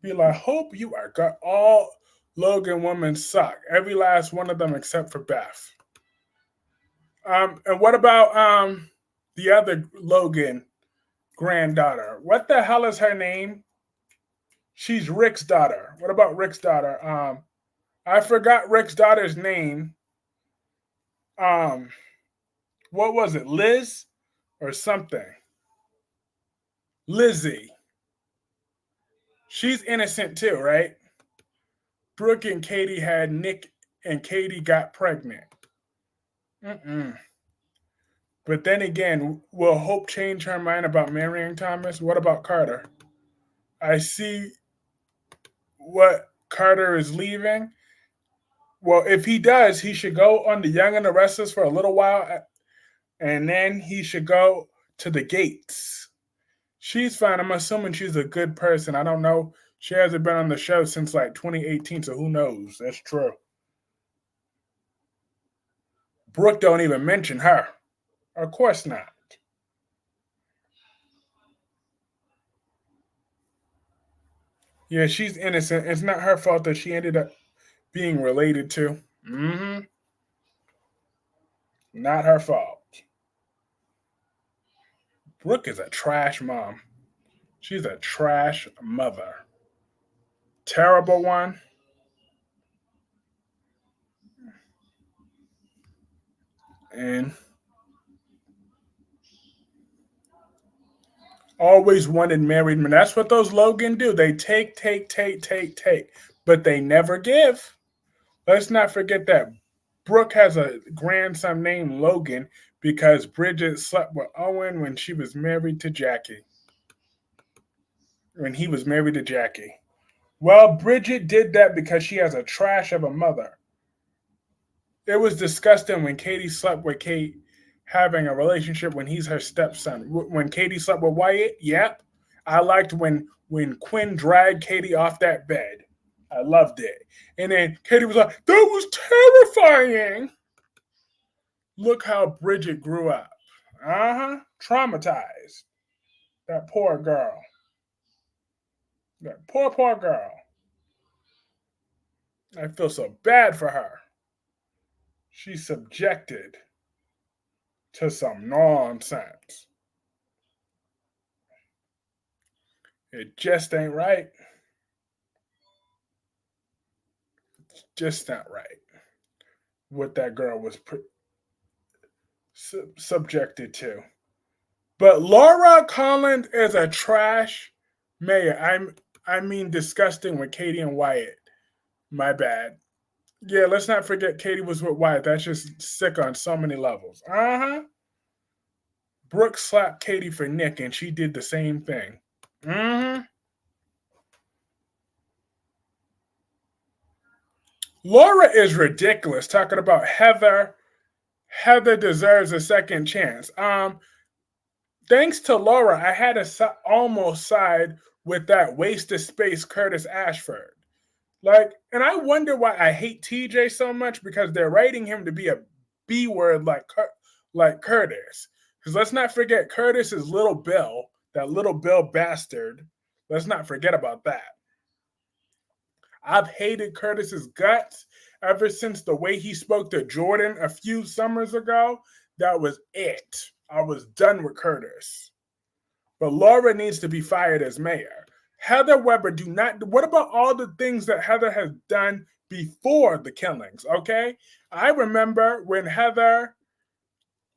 Be like, Hope, you are got all Logan women suck. Every last one of them except for Beth. And what about the other Logan granddaughter? What the hell is her name? She's Rick's daughter. What about Rick's daughter? I forgot Rick's daughter's name. What was it? Liz or something? Lizzie. She's innocent too, right? Brooke and Katie had Nick, and Katie got pregnant. But then again, will Hope change her mind about marrying Thomas? What about Carter? I see what Carter is leaving. Well, if he does, he should go on the Young and the Restless for a little while, and then he should go to the Gates. She's fine. I'm assuming she's a good person. I don't know. She hasn't been on the show since like 2018, so who knows? That's true. Brooke don't even mention her. Of course not. Yeah, she's innocent. It's not her fault that she ended up being related to. Not her fault. Brooke is a trash mom. She's a trash mother. Terrible one. And always wanted married men. That's what those Logan do. They take, but they never give. Let's not forget that Brooke has a grandson named Logan because Bridget slept with Owen when she was married to Jackie. When he was married to Jackie. Well, Bridget did that because she has a trash of a mother. It was disgusting when Katie slept with Kate having a relationship when he's her stepson. When Katie slept with Wyatt, yep. I liked when Quinn dragged Katie off that bed. I loved it. And then Katie was like, that was terrifying. Look how Bridget grew up. Traumatized. That poor girl. That poor girl. I feel so bad for her. She's subjected to some nonsense. It just ain't right. It's just not right. What that girl was subjected to. But Laura Collins is a trash mayor. I mean disgusting with Katie and Wyatt. My bad. Yeah, let's not forget Katie was with Wyatt. That's just sick on so many levels. Brooke slapped Katie for Nick, and she did the same thing. Laura is ridiculous talking about Heather. Heather deserves a second chance. Thanks to Laura, I had to almost side with that waste of space Curtis Ashford. And I wonder why I hate TJ so much because they're writing him to be a B word like Curtis. Because let's not forget Curtis is little Bill, that little Bill bastard. Let's not forget about that. I've hated Curtis's guts ever since the way he spoke to Jordan a few summers ago. That was it. I was done with Curtis. But Laura needs to be fired as mayor. Heather Weber, do not. What about all the things that Heather has done before the killings? Okay. I remember when Heather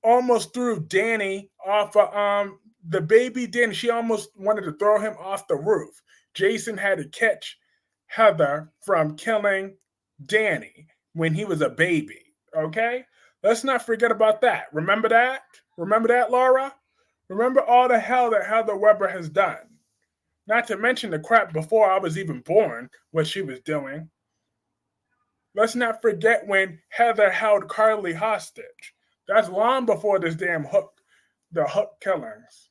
almost threw Danny off of the baby Danny. She almost wanted to throw him off the roof. Jason had to catch Heather from killing Danny when he was a baby. Okay? Let's not forget about that. Remember that? Remember that, Laura? Remember all the hell that Heather Weber has done. Not to mention the crap before I was even born, what she was doing. Let's not forget when Heather held Carly hostage. That's long before this damn the Hook killings.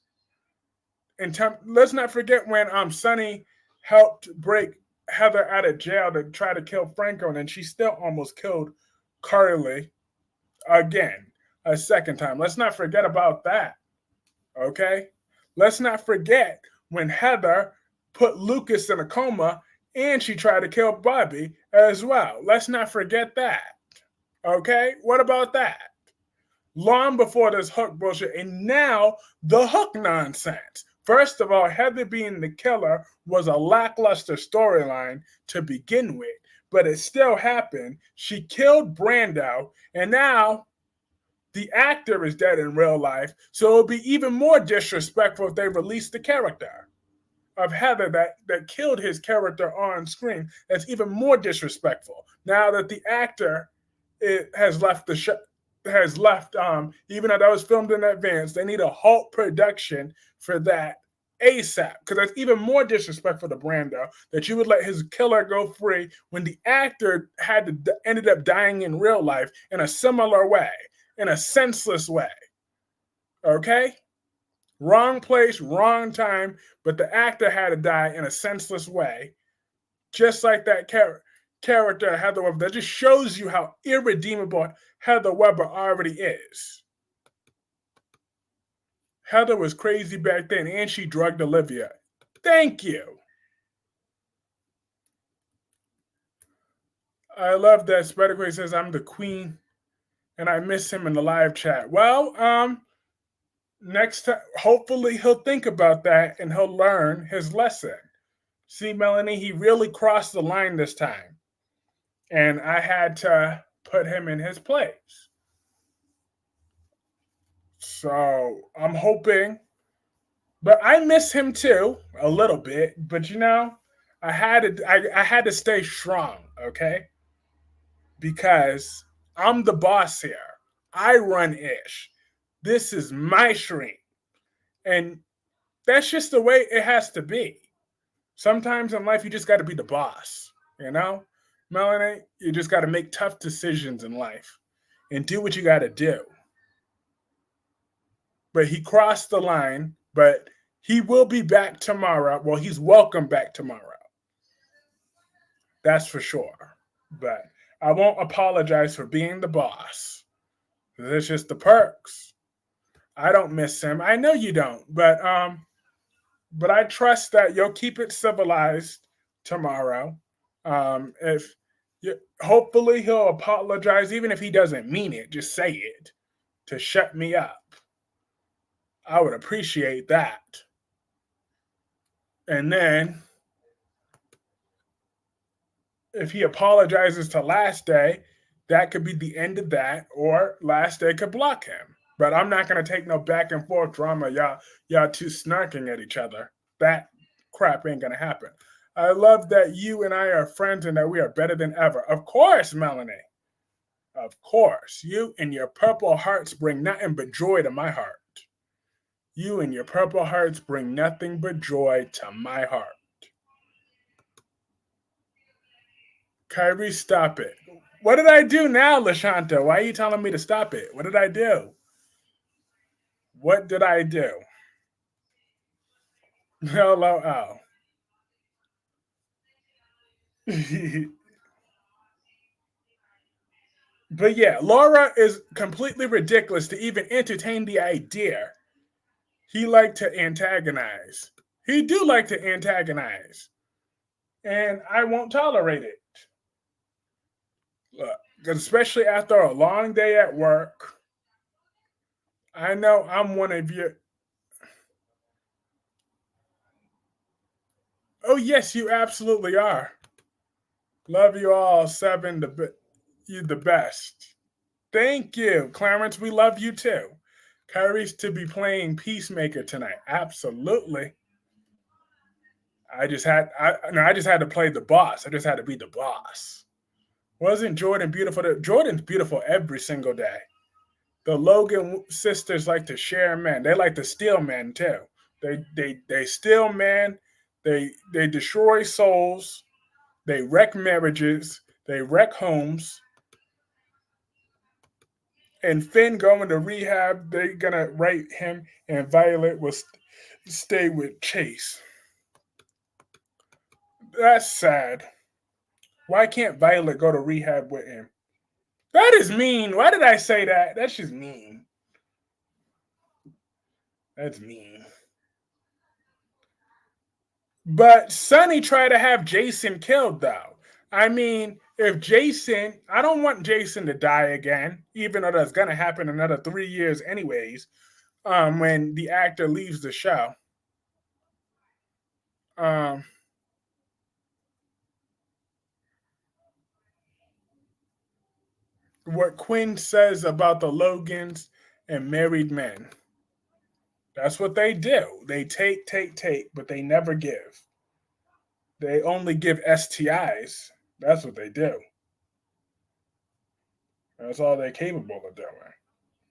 Let's not forget when Sonny helped break Heather out of jail to try to kill Franco, and then she still almost killed Carly again, a second time. Let's not forget about that. Okay? Let's not forget when Heather put Lucas in a coma and she tried to kill Bobby as well. Let's not forget that. Okay? What about that? Long before this Hook bullshit, and now the Hook nonsense. First of all, Heather being the killer was a lackluster storyline to begin with, but it still happened. She killed Brando, and now the actor is dead in real life, so it'll be even more disrespectful if they release the character of Heather that killed his character on screen. That's even more disrespectful. Now that the actor has left the show, even though that was filmed in advance, they need a halt production for that ASAP, because that's even more disrespectful to Brando that you would let his killer go free when the actor ended up dying in real life in a similar way, in a senseless way. Okay? Wrong place, wrong time, but the actor had to die in a senseless way, just like that character Heather Weber. That just shows you how irredeemable Heather Weber already is. Heather was crazy back then, and she drugged Olivia. Thank you. I love that Spider-Quay says I'm the queen, and I miss him in the live chat. Well, next time, hopefully he'll think about that and he'll learn his lesson. See, Melanie, he really crossed the line this time, and I had to put him in his place. So I'm hoping, but I miss him too a little bit. But I had to stay strong, okay? Because I'm the boss here. I run ish. This is my stream, and that's just the way it has to be. Sometimes in life, you just got to be the boss, Melanie, you just got to make tough decisions in life and do what you got to do. But he crossed the line, but he will be back tomorrow. Well, he's welcome back tomorrow. That's for sure. But I won't apologize for being the boss. It's just the perks. I don't miss him. I know you don't, but I trust that you'll keep it civilized tomorrow. If hopefully he'll apologize, even if he doesn't mean it. Just say it to shut me up. I would appreciate that. And then if he apologizes to Last Day, that could be the end of that, or Last Day could block him. But I'm not gonna take no back and forth drama. Y'all two snarking at each other. That crap ain't gonna happen. I love that you and I are friends and that we are better than ever. Of course, Melanie. Of course. You and your purple hearts bring nothing but joy to my heart. You and your purple hearts bring nothing but joy to my heart. Kyrie, stop it. What did I do now, LaShanta? Why are you telling me to stop it? What did I do? What did I do? LOL. But yeah, Laura is completely ridiculous to even entertain the idea. He liked to antagonize. He do like to antagonize. And I won't tolerate it. Look, especially after a long day at work. I know I'm one of you. Oh, yes, you absolutely are. Love you all, Seven. You the best. Thank you, Clarence. We love you too. Kyrie's to be playing Peacemaker tonight. Absolutely. I just had to play the boss. I just had to be the boss. Wasn't Jordan beautiful? Jordan's beautiful every single day. The Logan sisters like to share men. They like to steal men too. They steal men. They destroy souls. They wreck marriages. They wreck homes. And Finn going to rehab. They're gonna rape him, and Violet will stay with Chase. That's sad. Why can't Violet go to rehab with him? That is mean. Why did I say that? That's just mean. That's mean. But Sonny tried to have Jason killed, though. I mean, if Jason, I don't want Jason to die again, even though that's going to happen another 3 years, anyways, when the actor leaves the show. Um, what Quinn says about the Logans and married men. That's what they do. They take, but they never give. They only give STIs. That's what they do. That's all they're capable of doing.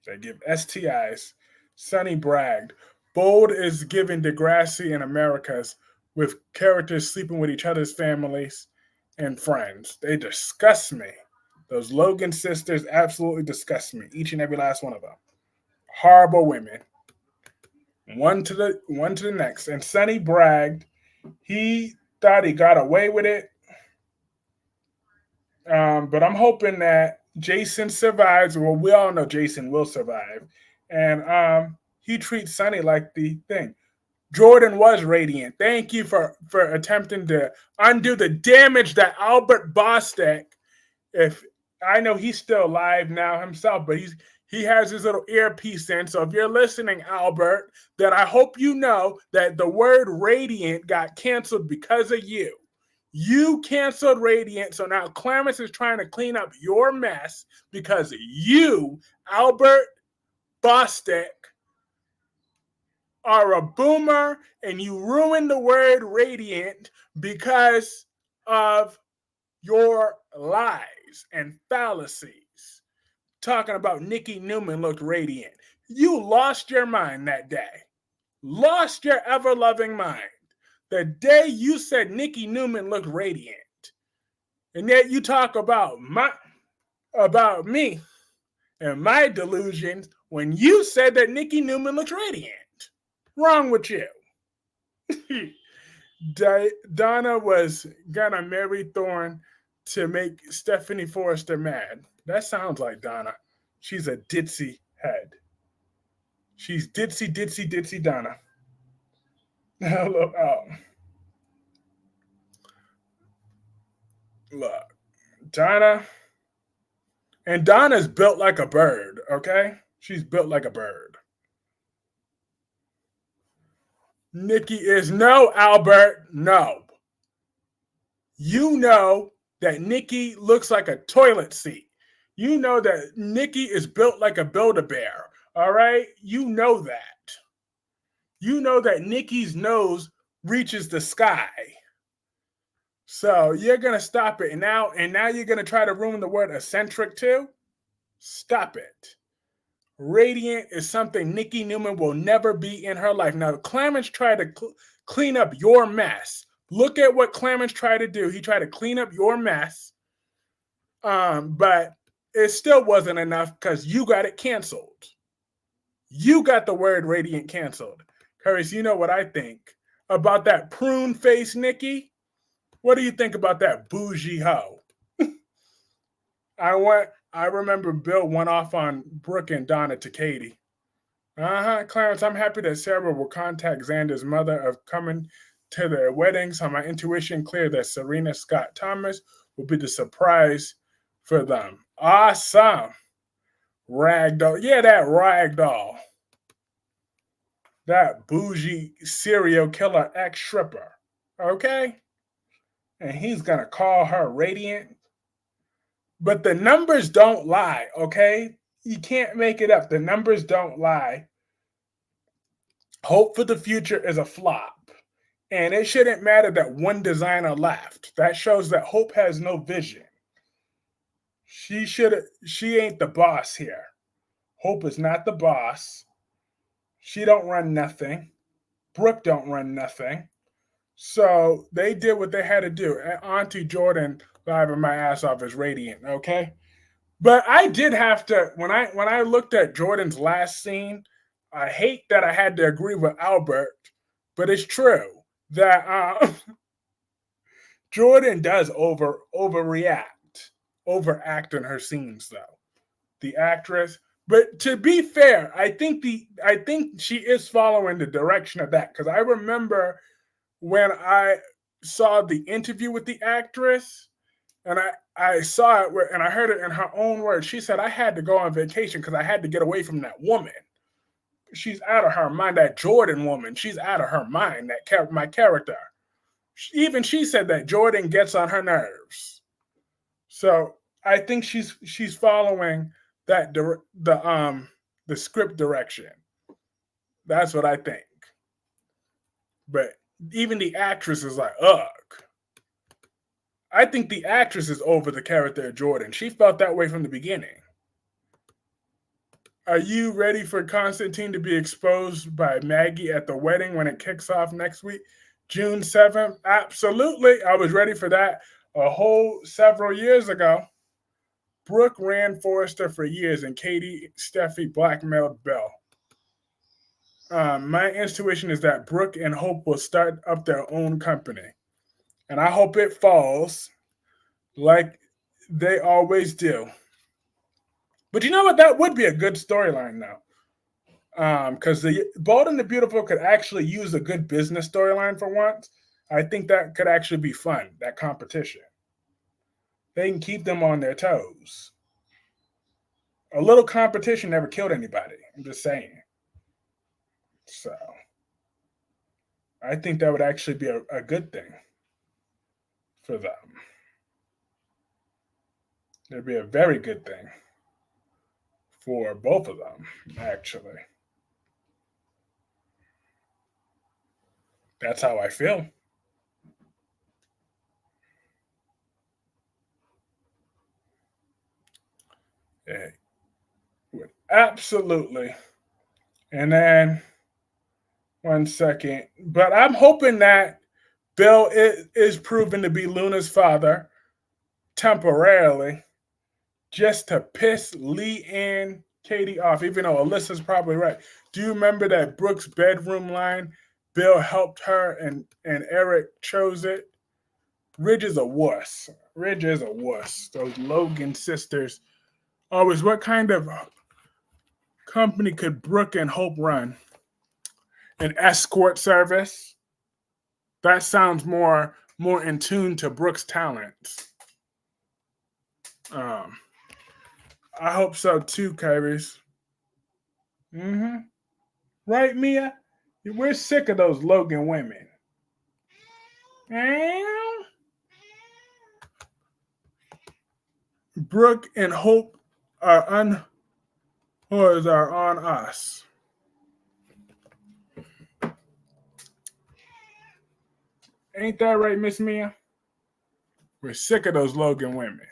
They give STIs. Sonny bragged. Bold is giving Degrassi and Americas with characters sleeping with each other's families and friends. They disgust me. Those Logan sisters absolutely disgust me. Each and every last one of them. Horrible women. One to the next. And Sonny bragged. He thought he got away with it. But I'm hoping that Jason survives. Well, we all know Jason will survive. And he treats Sonny like the thing. Jordan was radiant. Thank you for attempting to undo the damage that Albert Bostic. If I know he's still alive now himself, but he has his little earpiece in. So if you're listening, Albert, then I hope you know that the word radiant got canceled because of you. You canceled Radiant, so now Clarence is trying to clean up your mess because you, Albert Bostic, are a boomer and you ruined the word Radiant because of your lies and fallacies. Talking about Nikki Newman looked radiant. You lost your mind that day. Lost your ever-loving mind. The day you said Nikki Newman looked radiant. And yet you talk about me and my delusions when you said that Nikki Newman looks radiant. Wrong with you. Donna was gonna marry Thorne to make Stephanie Forrester mad. That sounds like Donna. She's a ditzy head. She's ditzy Donna. Look, Donna. And Donna's built like a bird, okay? She's built like a bird. Nikki is no, Albert, no. You know that Nikki looks like a toilet seat. You know that Nikki is built like a Build-A-Bear, all right? You know that. You know that Nikki's nose reaches the sky. So you're gonna stop it, and now you're gonna try to ruin the word eccentric too? Stop it. Radiant is something Nikki Newman will never be in her life. Now, Clarence tried to clean up your mess. Look at what Clarence tried to do. He tried to clean up your mess, but it still wasn't enough because you got it canceled. You got the word radiant canceled. Curtis, you know what I think about that prune face Nikki? What do you think about that bougie hoe? I want I remember Bill went off on Brooke and Donna to Katie. Clarence, I'm happy that Sarah will contact Xander's mother of coming to their wedding, so my intuition clear that Serena Scott Thomas will be the surprise for them. Awesome. Ragdoll. Yeah, that ragdoll. That bougie serial killer ex stripper. Okay? And he's going to call her Radiant. But the numbers don't lie, okay? You can't make it up. The numbers don't lie. Hope for the future is a flop. And it shouldn't matter that one designer left. That shows that Hope has no vision. She ain't the boss here. Hope is not the boss. She don't run nothing. Brooke don't run nothing. So they did what they had to do. And Auntie Jordan laughing my ass off is Radiant, okay? But I did have to when I looked at Jordan's last scene, I hate that I had to agree with Albert, but it's true that Jordan does overact in her scenes though. The actress, but to be fair, I think she is following the direction of that because I remember when I saw the interview with the actress and I saw it and I heard it in her own words. She said, I had to go on vacation because I had to get away from that woman. She's out of her mind. That Jordan woman, she's out of her mind. My character. Even she said that Jordan gets on her nerves. So I think she's following the script direction. That's what I think. But even the actress is like, ugh. I think the actress is over the character of Jordan. She felt that way from the beginning. Are you ready for Constantine to be exposed by Maggie at the wedding when it kicks off next week? June 7th? Absolutely. I was ready for that a whole several years ago. Brooke ran Forrester for years, and Katie Steffi blackmailed Belle. My intuition is that Brooke and Hope will start up their own company. And I hope it falls like they always do. But you know what? That would be a good storyline now. Because the Bold and the Beautiful could actually use a good business storyline for once. I think that could actually be fun, that competition. They can keep them on their toes. A little competition never killed anybody. I'm just saying. So I think that would actually be a good thing for them. It'd be a very good thing for both of them, actually. That's how I feel. It would absolutely. And then 1 second. But I'm hoping that Bill is proven to be Luna's father temporarily just to piss Lee and Katie off, even though Alyssa's probably right. Do you remember that Brooke's bedroom line? Bill helped her and Eric chose it. Ridge is a wuss. Ridge is a wuss. Those Logan sisters. Always, what kind of company could Brooke and Hope run? An escort service? That sounds more in tune to Brooke's talents. Um, I hope so too, Kyrie's. Mm-hmm. Right, Mia? We're sick of those Logan women. Brooke and Hope are on us. Ain't that right, Miss Mia? We're sick of those Logan women.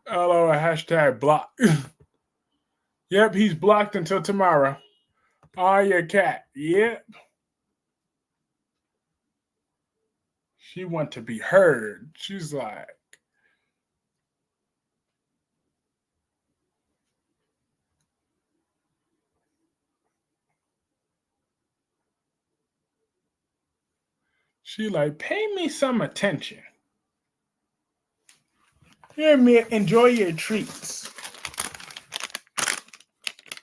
Hello, a hashtag block. Yep, he's blocked until tomorrow. Oh, your cat. Yep. She want to be heard. She's like, pay me some attention. Here, Mia, enjoy your treats.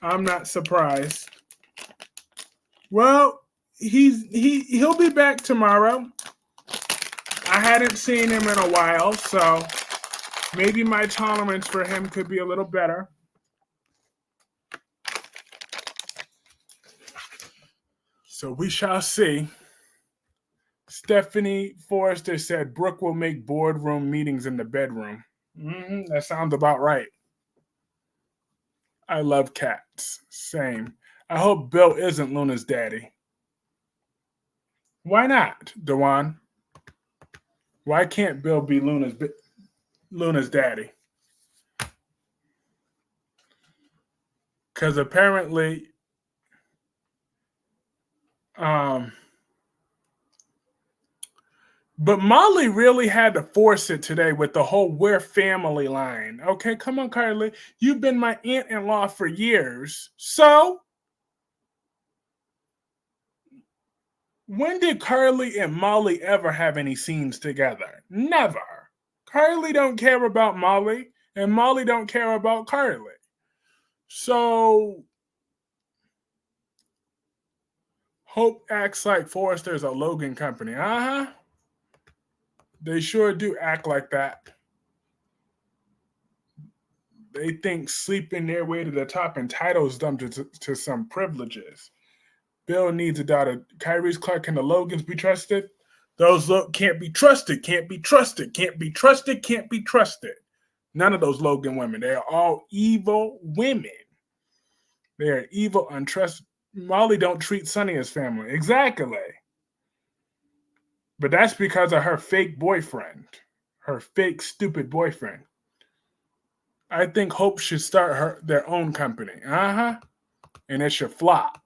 I'm not surprised. Well, he'll be back tomorrow. I hadn't seen him in a while, so maybe my tolerance for him could be a little better. So we shall see. Stephanie Forrester said Brooke will make boardroom meetings in the bedroom. That sounds about right. I love cats. Same. I hope Bill isn't Luna's daddy. Why not, Dewan? Why can't Bill be Luna's daddy? Because apparently, um, but Molly really had to force it today with the whole "we're family" line. Okay, come on, Carly. You've been my aunt-in-law for years. So, when did Carly and Molly ever have any scenes together? Never. Carly don't care about Molly, and Molly don't care about Carly. So, Hope acts like Forrester's a Logan company. Uh-huh. They sure do act like that. They think sleeping their way to the top entitles them to some privileges. Bill needs a daughter. Kyrie's Clark and the Logans be trusted. Those can't be trusted, can't be trusted, can't be trusted, can't be trusted. None of those Logan women. They are all evil women. They are evil, untrusted. Molly don't treat Sonny as family. Exactly. But that's because of her fake boyfriend. Her fake, stupid boyfriend. I think Hope should start their own company. Uh-huh. And it should flop.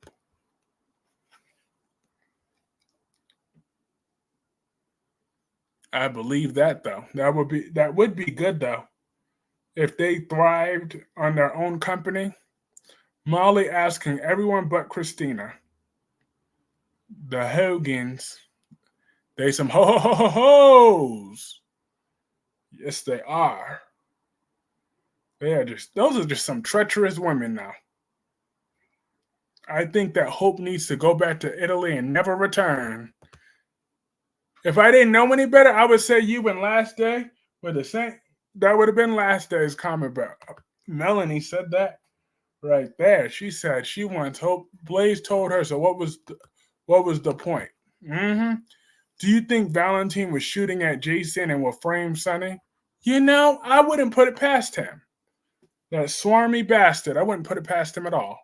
I believe that though. That would be good though. If they thrived on their own company. Molly asking everyone but Christina. The Hogans. They some hoes. Yes, they are. Those are just some treacherous women now. I think that Hope needs to go back to Italy and never return. If I didn't know any better, I would say you and Last Day were the same. That would have been Last Day's comment, but Melanie said that right there. She said she wants Hope. Blaze told her. So what was the point? Mm-hmm. Do you think Valentine was shooting at Jason and will frame Sonny? I wouldn't put it past him. That swarmy bastard. I wouldn't put it past him at all.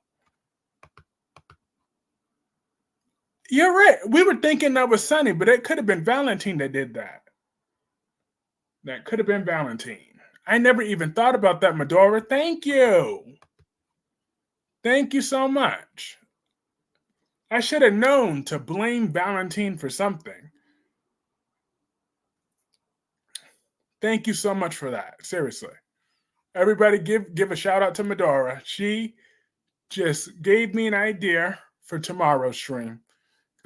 You're right. We were thinking that was Sonny, but it could have been Valentine that did that. That could have been Valentine. I never even thought about that, Medora. Thank you. Thank you so much. I should have known to blame Valentine for something. Thank you so much for that. Seriously. Everybody give a shout out to Medora. She just gave me an idea for tomorrow's stream.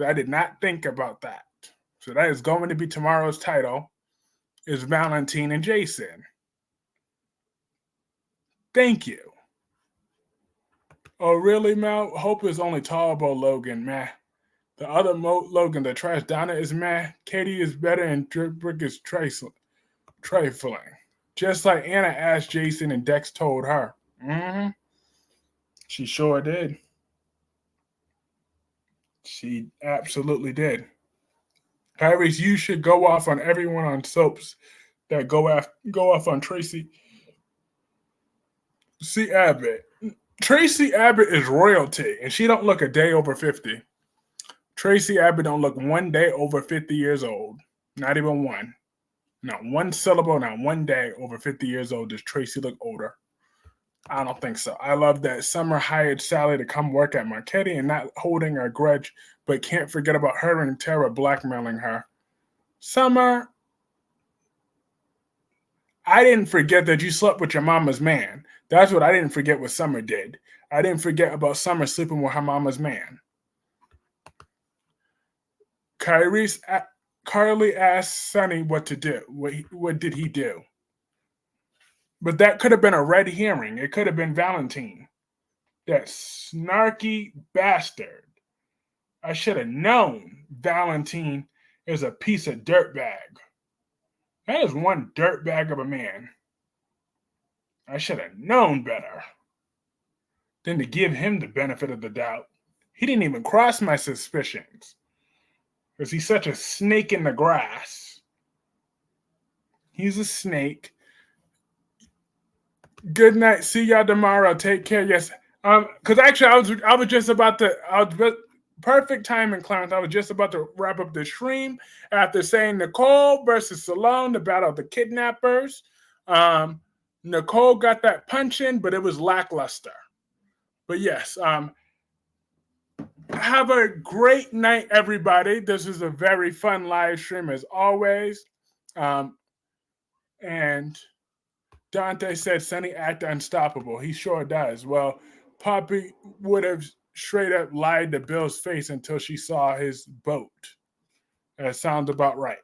I did not think about that. So that is going to be tomorrow's title is Valentine and Jason. Thank you. Oh, really, Mel? Hope is only tolerable Logan, meh. The other Logan, the trash Donna is meh. Katie is better and Brick is trifling. Just like Anna asked Jason and Dex told her. Mm-hmm. She sure did. She absolutely did. Tyrese, you should go off on everyone on soaps that go off on Tracy C. Abbott. Tracy Abbott is royalty, and she don't look a day over 50. Tracy Abbott don't look one day over 50 years old. Not even one. Not one syllable, not one day over 50 years old does Tracy look older. I don't think so. I love that Summer hired Sally to come work at Marchetti and not holding a grudge, but can't forget about her and Tara blackmailing her. Summer, I didn't forget that you slept with your mama's man. That's what I didn't forget what Summer did. I didn't forget about Summer sleeping with her mama's man. Carly asked Sonny what to do. What did he do? But that could have been a red herring. It could have been Valentine. That snarky bastard. I should have known Valentine is a piece of dirtbag. That is one dirtbag of a man. I should have known better than to give him the benefit of the doubt. He didn't even cross my suspicions. Because he's such a snake in the grass. He's a snake. Good night. See y'all tomorrow. Take care. Yes. Because actually I was just about to perfect timing, Clarence. I was just about to wrap up the stream after saying Nicole versus Sloan, the battle of the kidnappers. Nicole got that punch in, but it was lackluster. But yes, have a great night, everybody. This is a very fun live stream as always. And Dante said Sonny act unstoppable. He sure does. Well, Poppy would have straight up lied to Bill's face until she saw his boat. That sounds about right.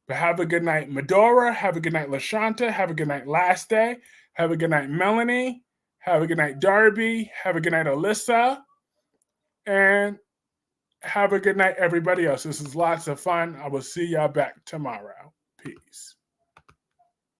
But have a good night, Medora. Have a good night, LaShanta. Have a good night, Last Day. Have a good night, Melanie. Have a good night, Darby. Have a good night, Alyssa. And have a good night, everybody else. This is lots of fun. I will see y'all back tomorrow. Peace.